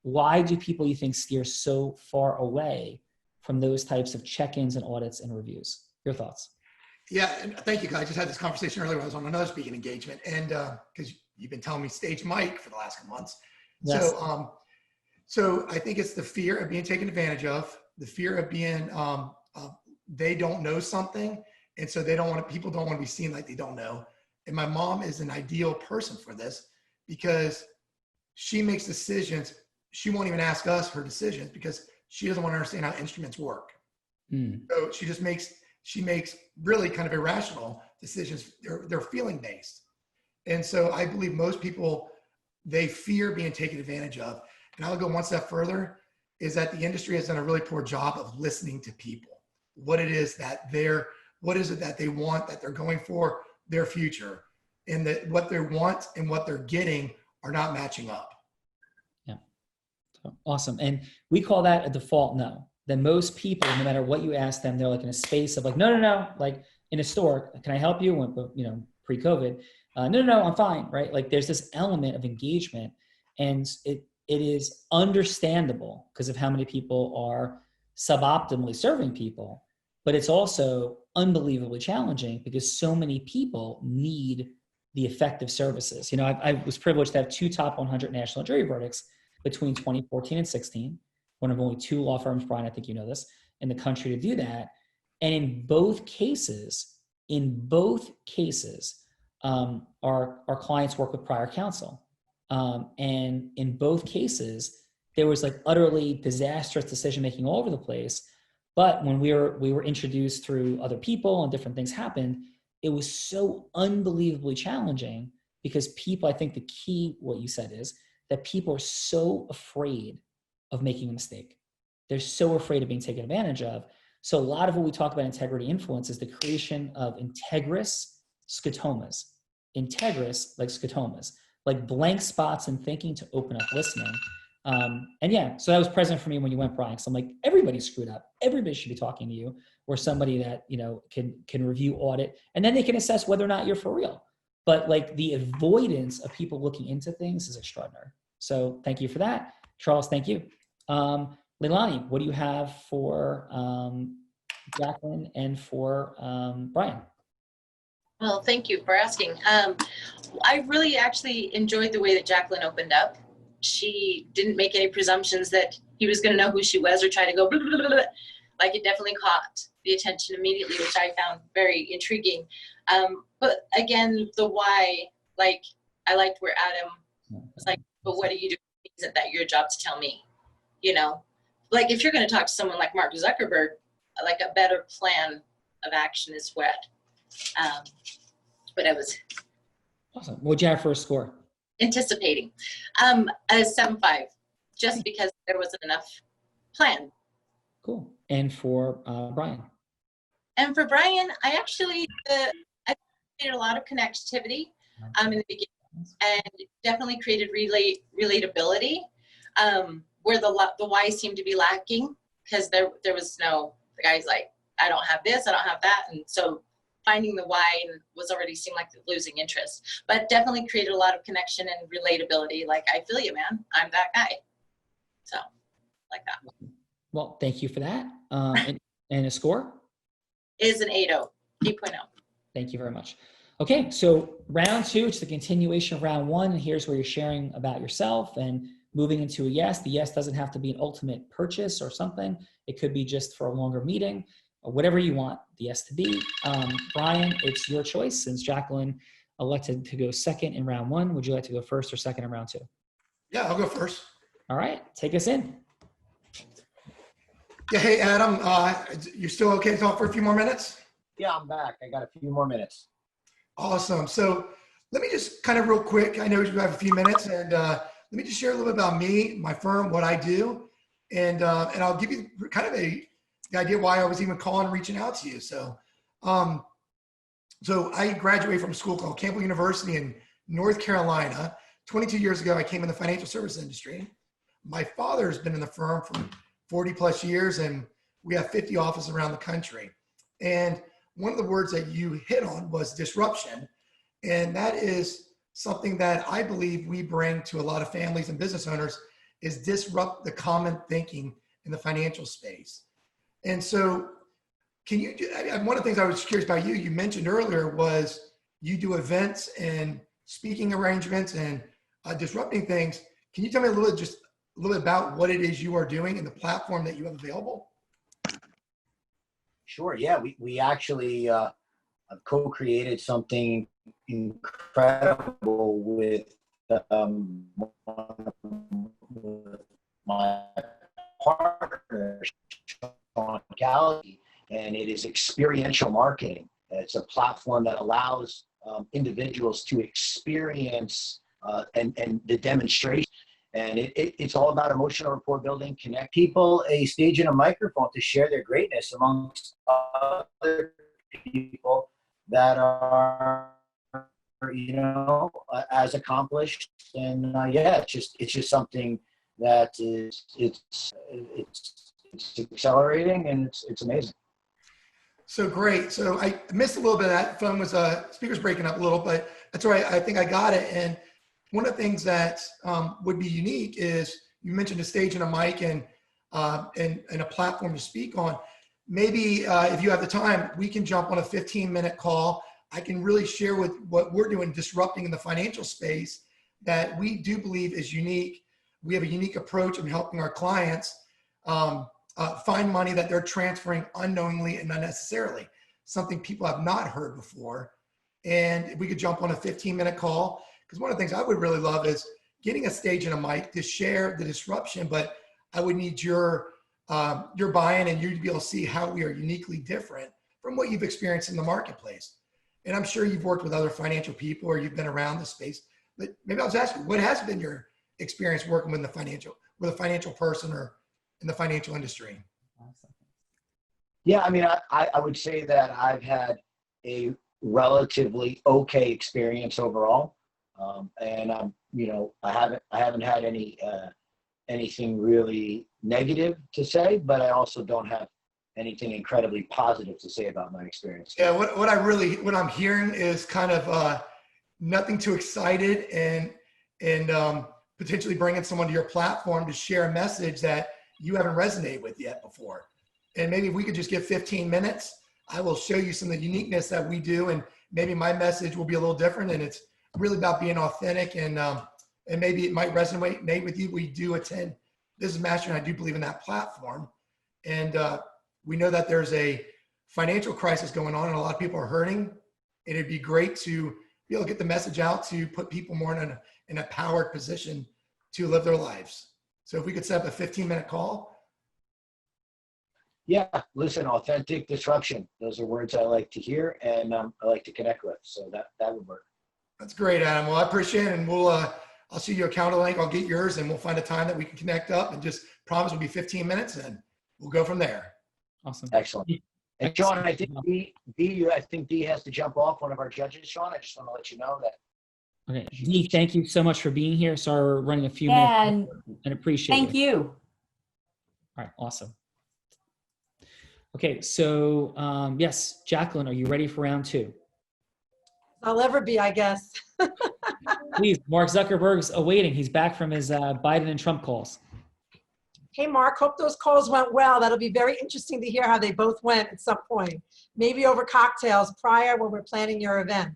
why do people, you think, steer so far away from those types of check-ins and audits and reviews? Your thoughts? Yeah, and thank you, guys. I just had this conversation earlier when I was on another speaking engagement, and because you've been telling me stage Mike for the last couple months. Yes. So I think it's the fear of being taken advantage of, the fear of being they don't know something, and so they don't want to, people don't want to be seen like they don't know. And my mom is an ideal person for this because she makes decisions. She won't even ask us her decisions because she doesn't want to understand how instruments work. So she makes really kind of irrational decisions. They're feeling based. And so I believe most people, they fear being taken advantage of. And I'll go one step further, is that the industry has done a really poor job of listening to people. What it is that what is it that they want, that they're going for their future, and that what they want and what they're getting are not matching up. Yeah. So, awesome. And we call that a default no. Then most people, no matter what you ask them, they're like in a space of like, no. Like in a store, can I help you? When, you know, pre-COVID, no, I'm fine, right? Like there's this element of engagement, and it is understandable because of how many people are suboptimally serving people, but it's also unbelievably challenging because so many people need the effective services. You know, I was privileged to have 2 top 100 national jury verdicts between 2014 and 16. One of only 2 law firms, Brian, I think you know this, in the country to do that. And in both cases, our clients work with prior counsel. And in both cases, there was like utterly disastrous decision-making all over the place. But when we were introduced through other people and different things happened, it was so unbelievably challenging because people, I think the key, what you said is that people are so afraid of making a mistake. They're so afraid of being taken advantage of. So a lot of what we talk about integrity influence is the creation of integrous scotomas. Integrous like scotomas, like blank spots in thinking to open up listening. And yeah, so that was present for me when you went, Brian. So I'm like, everybody's screwed up. Everybody should be talking to you, or somebody that, you know, can review, audit, and then they can assess whether or not you're for real. But like the avoidance of people looking into things is extraordinary. So thank you for that. Charles, thank you. Leilani, what do you have for Jacqueline and for Brian? Well, thank you for asking. I really actually enjoyed the way that Jacqueline opened up. She didn't make any presumptions that he was going to know who she was or try to go blah, blah, blah, blah. Like it definitely caught the attention immediately, which I found very intriguing. But again, the why, like I liked where Adam was like, but what are you doing? Isn't that your job to tell me? You know, like if you're going to talk to someone like Mark Zuckerberg, like a better plan of action is what. But I was awesome. What'd you have for a score? Anticipating a 7.5, just because there wasn't enough plan. Cool. And for Brian? And for Brian, I actually I created a lot of connectivity in the beginning, and definitely created relatability where the why seemed to be lacking because there was no, the guy's like, I don't have this, I don't have that, and so finding the why was already seemed like losing interest, but definitely created a lot of connection and relatability. Like, I feel you, man. I'm that guy. So, like that. Well, thank you for that. And a score? Is an 8.0, 8.0. Thank you very much. Okay, so round 2, it's the continuation of round 1. And here's where you're sharing about yourself and moving into a yes. The yes doesn't have to be an ultimate purchase or something. It could be just for a longer meeting. Or whatever you want the yes to be. Brian, it's your choice. Since Jacqueline elected to go second in round 1, would you like to go first or second in round 2? Yeah, I'll go first. All right, take us in. Yeah, hey, Adam, you're still okay to talk for a few more minutes? Yeah, I'm back. I got a few more minutes. Awesome. So let me just kind of real quick, I know you have a few minutes, and let me just share a little bit about me, my firm, what I do, and I'll give you kind of the idea why I was even calling and reaching out to you. So, so I graduated from a school called Campbell University in North Carolina. 22 years ago, I came in the financial service industry. My father's been in the firm for 40 plus years, and we have 50 offices around the country. And one of the words that you hit on was disruption. And that is something that I believe we bring to a lot of families and business owners, is disrupt the common thinking in the financial space. And so can you, one of the things I was curious about you mentioned earlier was you do events and speaking arrangements and disrupting things. Can you tell me a little bit about what it is you are doing and the platform that you have available? Sure. Yeah, we actually co-created something incredible with my partner, Sean Gallagher, and it is experiential marketing. It's a platform that allows individuals to experience and the demonstration. And it's all about emotional rapport building, connect people, a stage and a microphone to share their greatness amongst other people that are, as accomplished. And yeah, it's just something that is, it's accelerating, and it's amazing. So great. So I missed a little bit of that. Phone was speakers breaking up a little, but that's all right. I think I got it. And one of the things that would be unique is you mentioned a stage and a mic and a platform to speak on. Maybe if you have the time, we can jump on a 15-minute call. I can really share with what we're doing, disrupting in the financial space, that we do believe is unique. We have a unique approach in helping our clients find money that they're transferring unknowingly and unnecessarily, something people have not heard before. And if we could jump on a 15-minute call, because one of the things I would really love is getting a stage and a mic to share the disruption, but I would need your buy-in and you to be able to see how we are uniquely different from what you've experienced in the marketplace. And I'm sure you've worked with other financial people or you've been around the space, but maybe I'll just ask you, what has been your experience working with a financial person or in the financial industry? Yeah, I mean, I would say that I've had a relatively okay experience overall. And I haven't had anything really negative to say, but I also don't have anything incredibly positive to say about my experience. Yeah, what I'm hearing is kind of nothing too excited and potentially bringing someone to your platform to share a message that you haven't resonated with yet before. And maybe if we could just get 15 minutes, I will show you some of the uniqueness that we do, and maybe my message will be a little different, and it's really about being authentic, and maybe it might resonate with you. We do attend Business Master, and I do believe in that platform. And we know that there's a financial crisis going on and a lot of people are hurting. And it'd be great to be able to get the message out to put people more in an empowered position to live their lives. So if we could set up a 15-minute call. Yeah, listen, authentic disruption. Those are words I like to hear and I like to connect with. So that would work. That's great, Adam. Well, I appreciate it. And I'll see your account link. I'll get yours and we'll find a time that we can connect up, and just promise it'll be 15 minutes and we'll go from there. Awesome. Excellent. And Sean, I think D has to jump off, one of our judges. Sean, I just want to let you know that. Okay, Dee, thank you so much for being here. Sorry we're running a few minutes and appreciate it. Thank you. All right, awesome. Okay, so yes, Jacqueline, are you ready for round two? I'll ever be, I guess. Please, Mark Zuckerberg's awaiting. He's back from his Biden and Trump calls. Hey, Mark, hope those calls went well. That'll be very interesting to hear how they both went at some point. Maybe over cocktails prior when we're planning your event.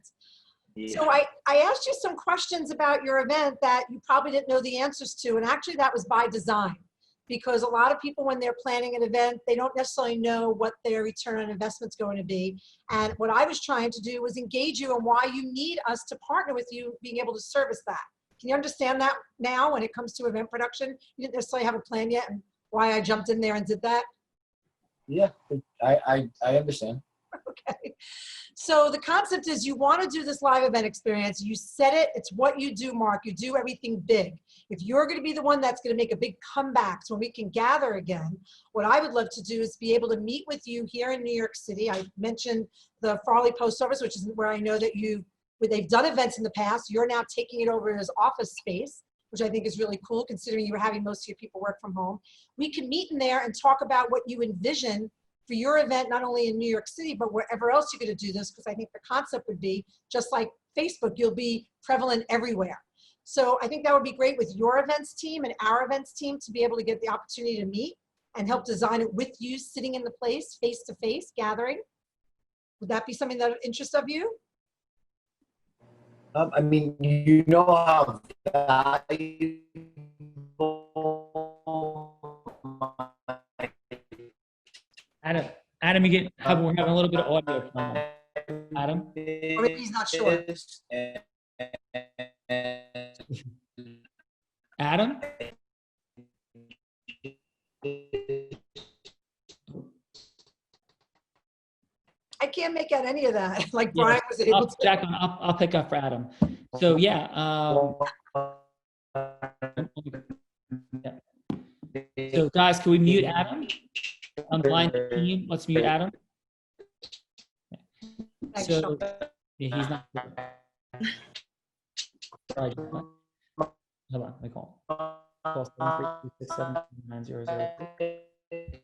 Yeah. So I asked you some questions about your event that you probably didn't know the answers to. And actually that was by design, because a lot of people, when they're planning an event, they don't necessarily know what their return on investment is going to be. And what I was trying to do was engage you on why you need us to partner with you, being able to service that. Can you understand that now when it comes to event production? You didn't necessarily have a plan yet, and why I jumped in there and did that? Yeah, I understand. Okay. So the concept is you want to do this live event experience. You said it. It's what you do, Mark. You do everything big. If you're going to be the one that's going to make a big comeback so we can gather again, what I would love to do is be able to meet with you here in New York City. I mentioned the Farley Post Office, which is where I know that where they've done events in the past. You're now taking it over as office space, which I think is really cool considering you were having most of your people work from home. We can meet in there and talk about what you envision for your event, not only in New York City, but wherever else you're going to do this, because I think the concept would be, just like Facebook, you'll be prevalent everywhere. So I think that would be great with your events team and our events team to be able to get the opportunity to meet and help design it with you sitting in the place, face-to-face gathering. Would that be something that would interest of you? I mean, you know how valuable Adam, we're having a little bit of audio problem. Adam? Or maybe he's not sure. Adam? I can't make out any of that, like Brian was able to. Jacqueline, I'll pick up for Adam. So yeah. So guys, can we mute Adam? Unblind the team. Let's mute Adam. So yeah, he's not. Sorry. Hold on, let me call. Call 732679003.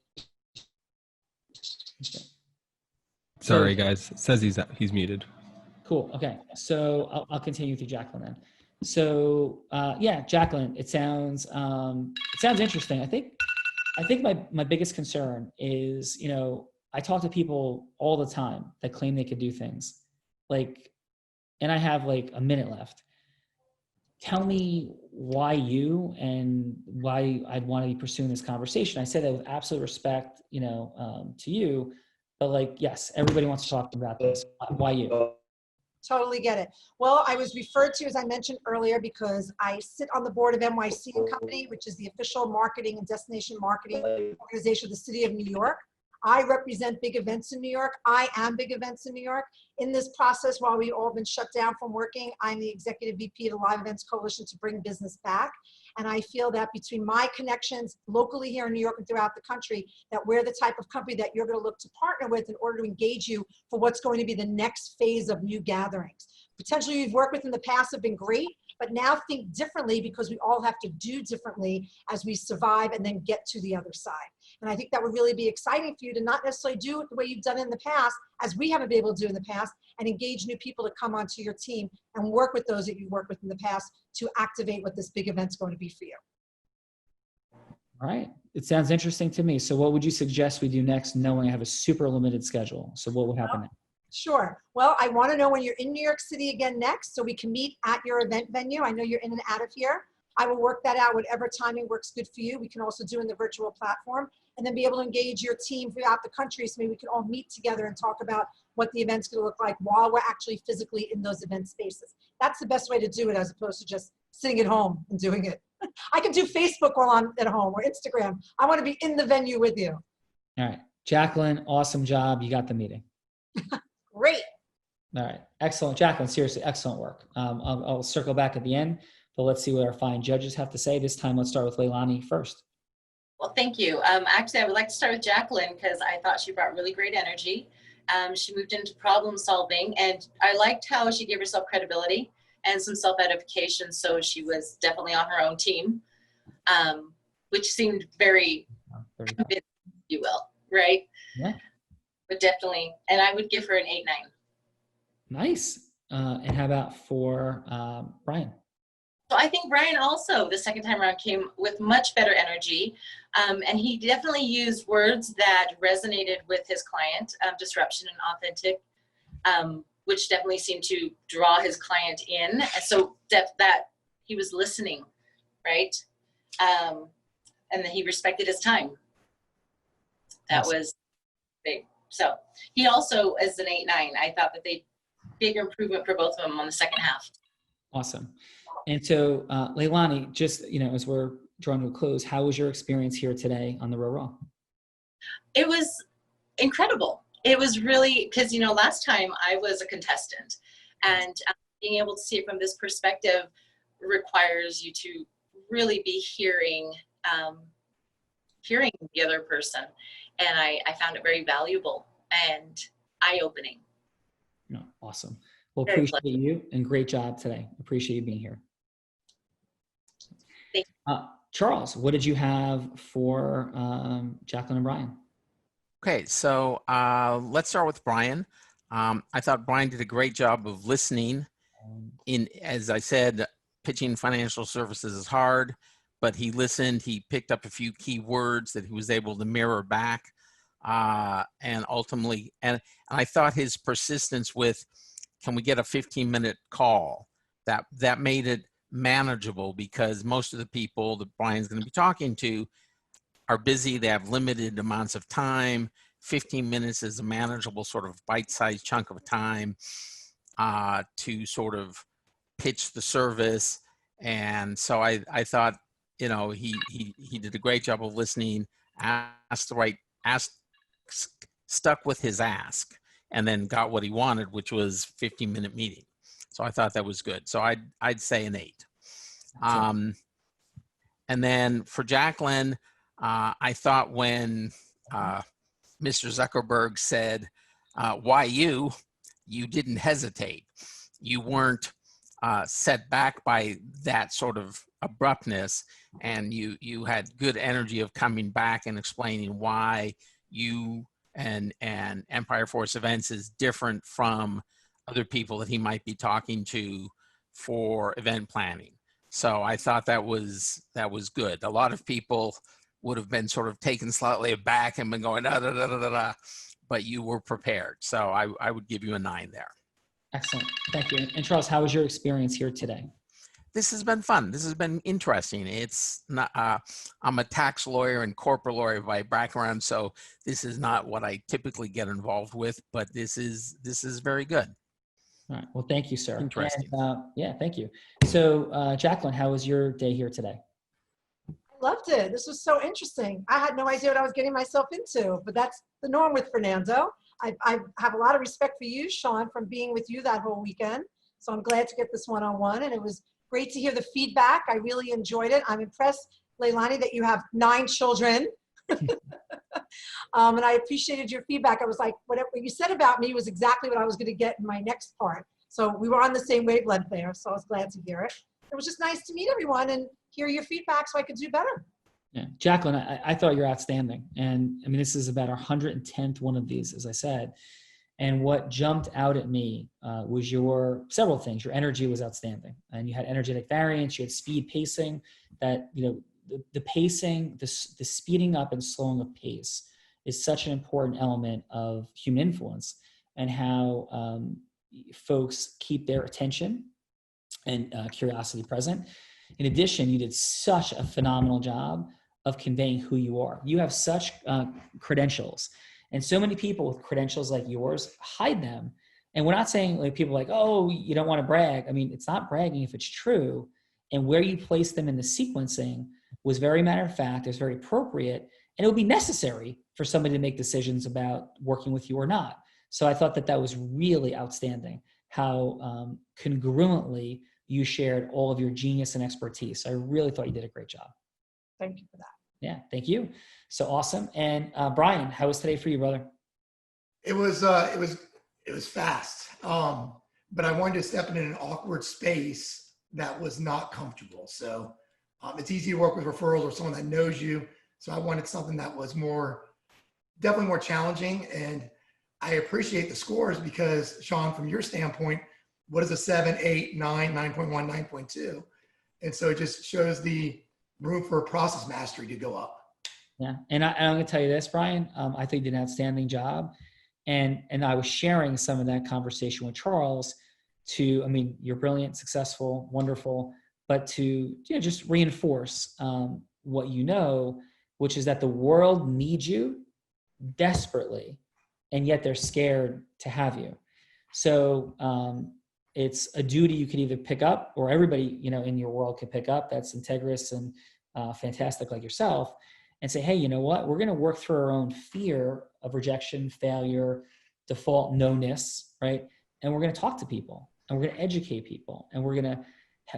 Sorry, guys. It says he's muted. Cool. Okay. So I'll continue through Jacqueline then. So yeah, Jacqueline, it sounds interesting. I think my biggest concern is, I talk to people all the time that claim they could do things and I have like a minute left. Tell me why you and why I'd want to be pursuing this conversation. I say that with absolute respect, to you, but yes, everybody wants to talk about this. Why you? Totally get it. Well, I was referred to, as I mentioned earlier, because I sit on the board of NYC & Company, which is the official marketing and destination marketing organization of the city of New York. I represent big events in New York. I am big events in New York. In this process, while we've all been shut down from working, I'm the executive VP of the Live Events Coalition to bring business back. And I feel that between my connections locally here in New York and throughout the country, that we're the type of company that you're going to look to partner with in order to engage you for what's going to be the next phase of new gatherings. Potentially you've worked with in the past have been great, but now think differently because we all have to do differently as we survive and then get to the other side. And I think that would really be exciting for you to not necessarily do it the way you've done it in the past, as we haven't been able to do in the past, and engage new people to come onto your team and work with those that you've worked with in the past to activate what this big event's going to be for you. All right. It sounds interesting to me. So what would you suggest we do next, knowing I have a super limited schedule? So what would happen next? Sure. Well, I want to know when you're in New York City again next, so we can meet at your event venue. I know you're in and out of here. I will work that out, whatever timing works good for you. We can also do in the virtual platform, and then be able to engage your team throughout the country so maybe we can all meet together and talk about what the event's going to look like while we're actually physically in those event spaces. That's the best way to do it, as opposed to just sitting at home and doing it. I can do Facebook while I'm at home, or Instagram. I want to be in the venue with you. All right. Jacqueline, awesome job. You got the meeting. Great. All right. Excellent. Jacqueline, seriously, excellent work. I'll circle back at the end, but let's see what our fine judges have to say. This time, let's start with Leilani first. Well, thank you. Actually, I would like to start with Jacqueline because I thought she brought really great energy. She moved into problem solving, and I liked how she gave herself credibility and some self-edification, so she was definitely on her own team, which seemed very convincing, if you will, right? Yeah. But definitely, and I would give her an 8-9. Nice. And how about for Brian? So I think Brian also, the second time around, came with much better energy. And he definitely used words that resonated with his client, disruption and authentic, which definitely seemed to draw his client in. And so that he was listening, right? And then he respected his time. That was big. So he also, as an 8-9, I thought that big improvement for both of them on the second half. Awesome. And so, Leilani, just, as we're drawing to a close, how was your experience here today on the Real Raw? It was incredible. It was really, because, last time I was a contestant, and being able to see it from this perspective requires you to really be hearing the other person. And I found it very valuable and eye-opening. No, awesome. Well, Very appreciate you and great job today. Appreciate you being here. Thank Charles, what did you have for Jacqueline and Brian? Okay, so let's start with Brian. I thought Brian did a great job of listening. As I said, pitching financial services is hard, but he listened. He picked up a few key words that he was able to mirror back, and ultimately, and I thought his persistence with, can we get a 15-minute call? That made it manageable, because most of the people that Brian's going to be talking to are busy. They have limited amounts of time. 15 minutes is a manageable sort of bite-sized chunk of time to sort of pitch the service. And so I thought, he did a great job of listening, stuck with his ask, and then got what he wanted, which was 15-minute meeting. So I thought that was good. So I'd say an 8. And then for Jacqueline, I thought when Mr. Zuckerberg said, why you didn't hesitate. You weren't set back by that sort of abruptness, and you had good energy of coming back and explaining why you and Empire Force Events is different from other people that he might be talking to for event planning. So I thought that was good. A lot of people would have been sort of taken slightly aback and been going, da, da, da, da, da, but you were prepared. So I would give you a 9 there. Excellent. Thank you. And Charles, how was your experience here today? This has been fun. This has been interesting. It's not, I'm a tax lawyer and corporate lawyer by background, so this is not what I typically get involved with, but this is very good. All right. Well, thank you, sir. Interesting. And, yeah, thank you. So, Jacqueline, how was your day here today? I loved it. This was so interesting. I had no idea what I was getting myself into, but that's the norm with Fernando. I have a lot of respect for you, Sean, from being with you that whole weekend. So I'm glad to get this one-on-one, and it was great to hear the feedback. I really enjoyed it. I'm impressed, Leilani, that you have 9 children. And I appreciated your feedback. I was like, whatever you said about me was exactly what I was going to get in my next part. So we were on the same wavelength there. So I was glad to hear it. It was just nice to meet everyone and hear your feedback so I could do better. Yeah. Jacqueline, I thought you're outstanding. And I mean, this is about our 110th one of these, as I said. And what jumped out at me was your several things. Your energy was outstanding, and you had energetic variance. You had speed pacing. That the pacing, the speeding up and slowing of pace is such an important element of human influence, and how folks keep their attention and curiosity present. In addition, you did such a phenomenal job of conveying who you are. You have such credentials. And so many people with credentials like yours hide them. And we're not saying like people like, oh, you don't want to brag. I mean, it's not bragging if it's true. And where you place them in the sequencing was very matter of fact, it was very appropriate. And it would be necessary for somebody to make decisions about working with you or not. So I thought that was really outstanding, how congruently you shared all of your genius and expertise. So I really thought you did a great job. Thank you for that. Yeah, thank you. So awesome. And Brian, how was today for you, brother? It was fast. But I wanted to step in an awkward space that was not comfortable. So it's easy to work with referrals or someone that knows you. So I wanted something that was definitely more challenging. And I appreciate the scores because, Sean, from your standpoint, what is a 7, 8, 9, 9.1, 9.2? And so it just shows the room for process mastery to go up. Yeah. And I'm going to tell you this, Brian, I think you did an outstanding job. And I was sharing some of that conversation with Charles you're brilliant, successful, wonderful, but to just reinforce what you know, which is that the world needs you desperately, and yet they're scared to have you. So it's a duty you could either pick up, or everybody, in your world could pick up that's integrous and fantastic like yourself, and say, hey, you know what? We're going to work through our own fear of rejection, failure, default no-ness, right? And we're going to talk to people, and we're going to educate people, and we're going to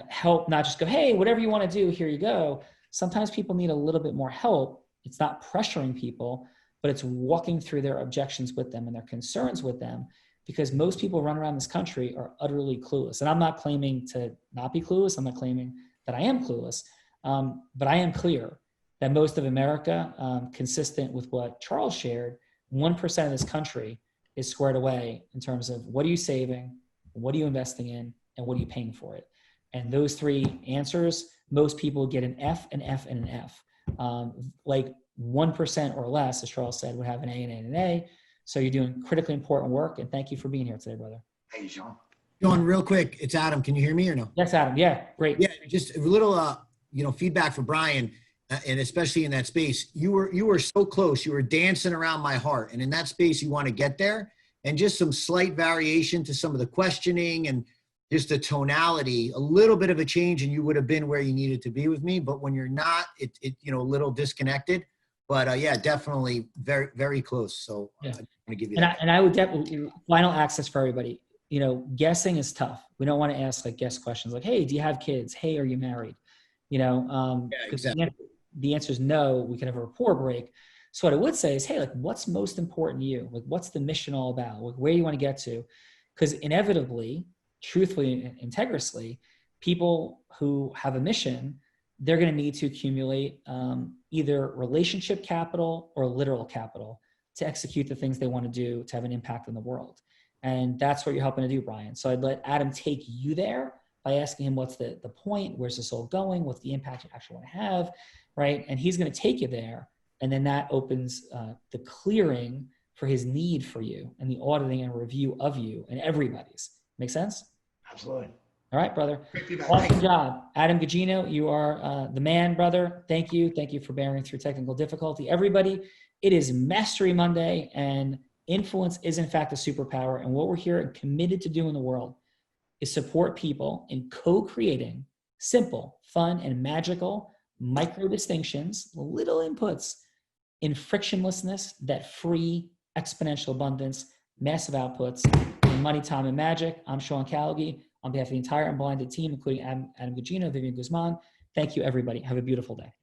help, not just go, hey, whatever you want to do, here you go. Sometimes people need a little bit more help. It's not pressuring people, but it's walking through their objections with them and their concerns with them, because most people run around this country are utterly clueless. And I'm not claiming to not be clueless. I'm not claiming that I am clueless, but I am clear that most of America, consistent with what Charles shared, 1% of this country is squared away in terms of what are you saving, what are you investing in, and what are you paying for it. And those three answers, most people get an F, an F, and an F. Like 1% or less, as Charles said, would have an A, an A, and an A. So you're doing critically important work, and thank you for being here today, brother. Hey, Sean. John, real quick, it's Adam. Can you hear me or no? Yes, Adam. Yeah, great. Yeah, just a little, feedback for Brian, and especially in that space. You were so close. You were dancing around my heart, and in that space, you want to get there. And just some slight variation to some of the questioning and just the tonality, a little bit of a change, and you would have been where you needed to be with me. But when you're not, it a little disconnected. But yeah, definitely very, very close. So yeah. I want to give you and that. I would definitely, final access for everybody. Guessing is tough. We don't want to ask like guess questions like, hey, do you have kids? Hey, are you married? Yeah, exactly. The answer is no. We can have a rapport break. So what I would say is, hey, like, what's most important to you? Like, what's the mission all about? Like, where do you want to get to? Because inevitably, truthfully, and integrously, people who have a mission, they're going to need to accumulate either relationship capital or literal capital to execute the things they want to do to have an impact on the world. And that's what you're helping to do, Brian. So I'd let Adam take you there by asking him what's the point, where's this all going, what's the impact you actually want to have, right? And he's going to take you there. And then that opens the clearing for his need for you and the auditing and review of you and everybody's. Make sense? Absolutely. All right, brother. Great feedback. Awesome job. Adam Gugino, you are the man, brother. Thank you. Thank you for bearing through technical difficulty. Everybody, it is Mastery Monday, and influence is in fact a superpower. And what we're here and committed to do in the world is support people in co-creating simple, fun, and magical micro distinctions, little inputs in frictionlessness that free exponential abundance, massive outputs, in money, time, and magic. I'm Sean Callaghy. On behalf of the entire Unblinded team, including Adam Gugino, Vivian Guzman, thank you, everybody. Have a beautiful day.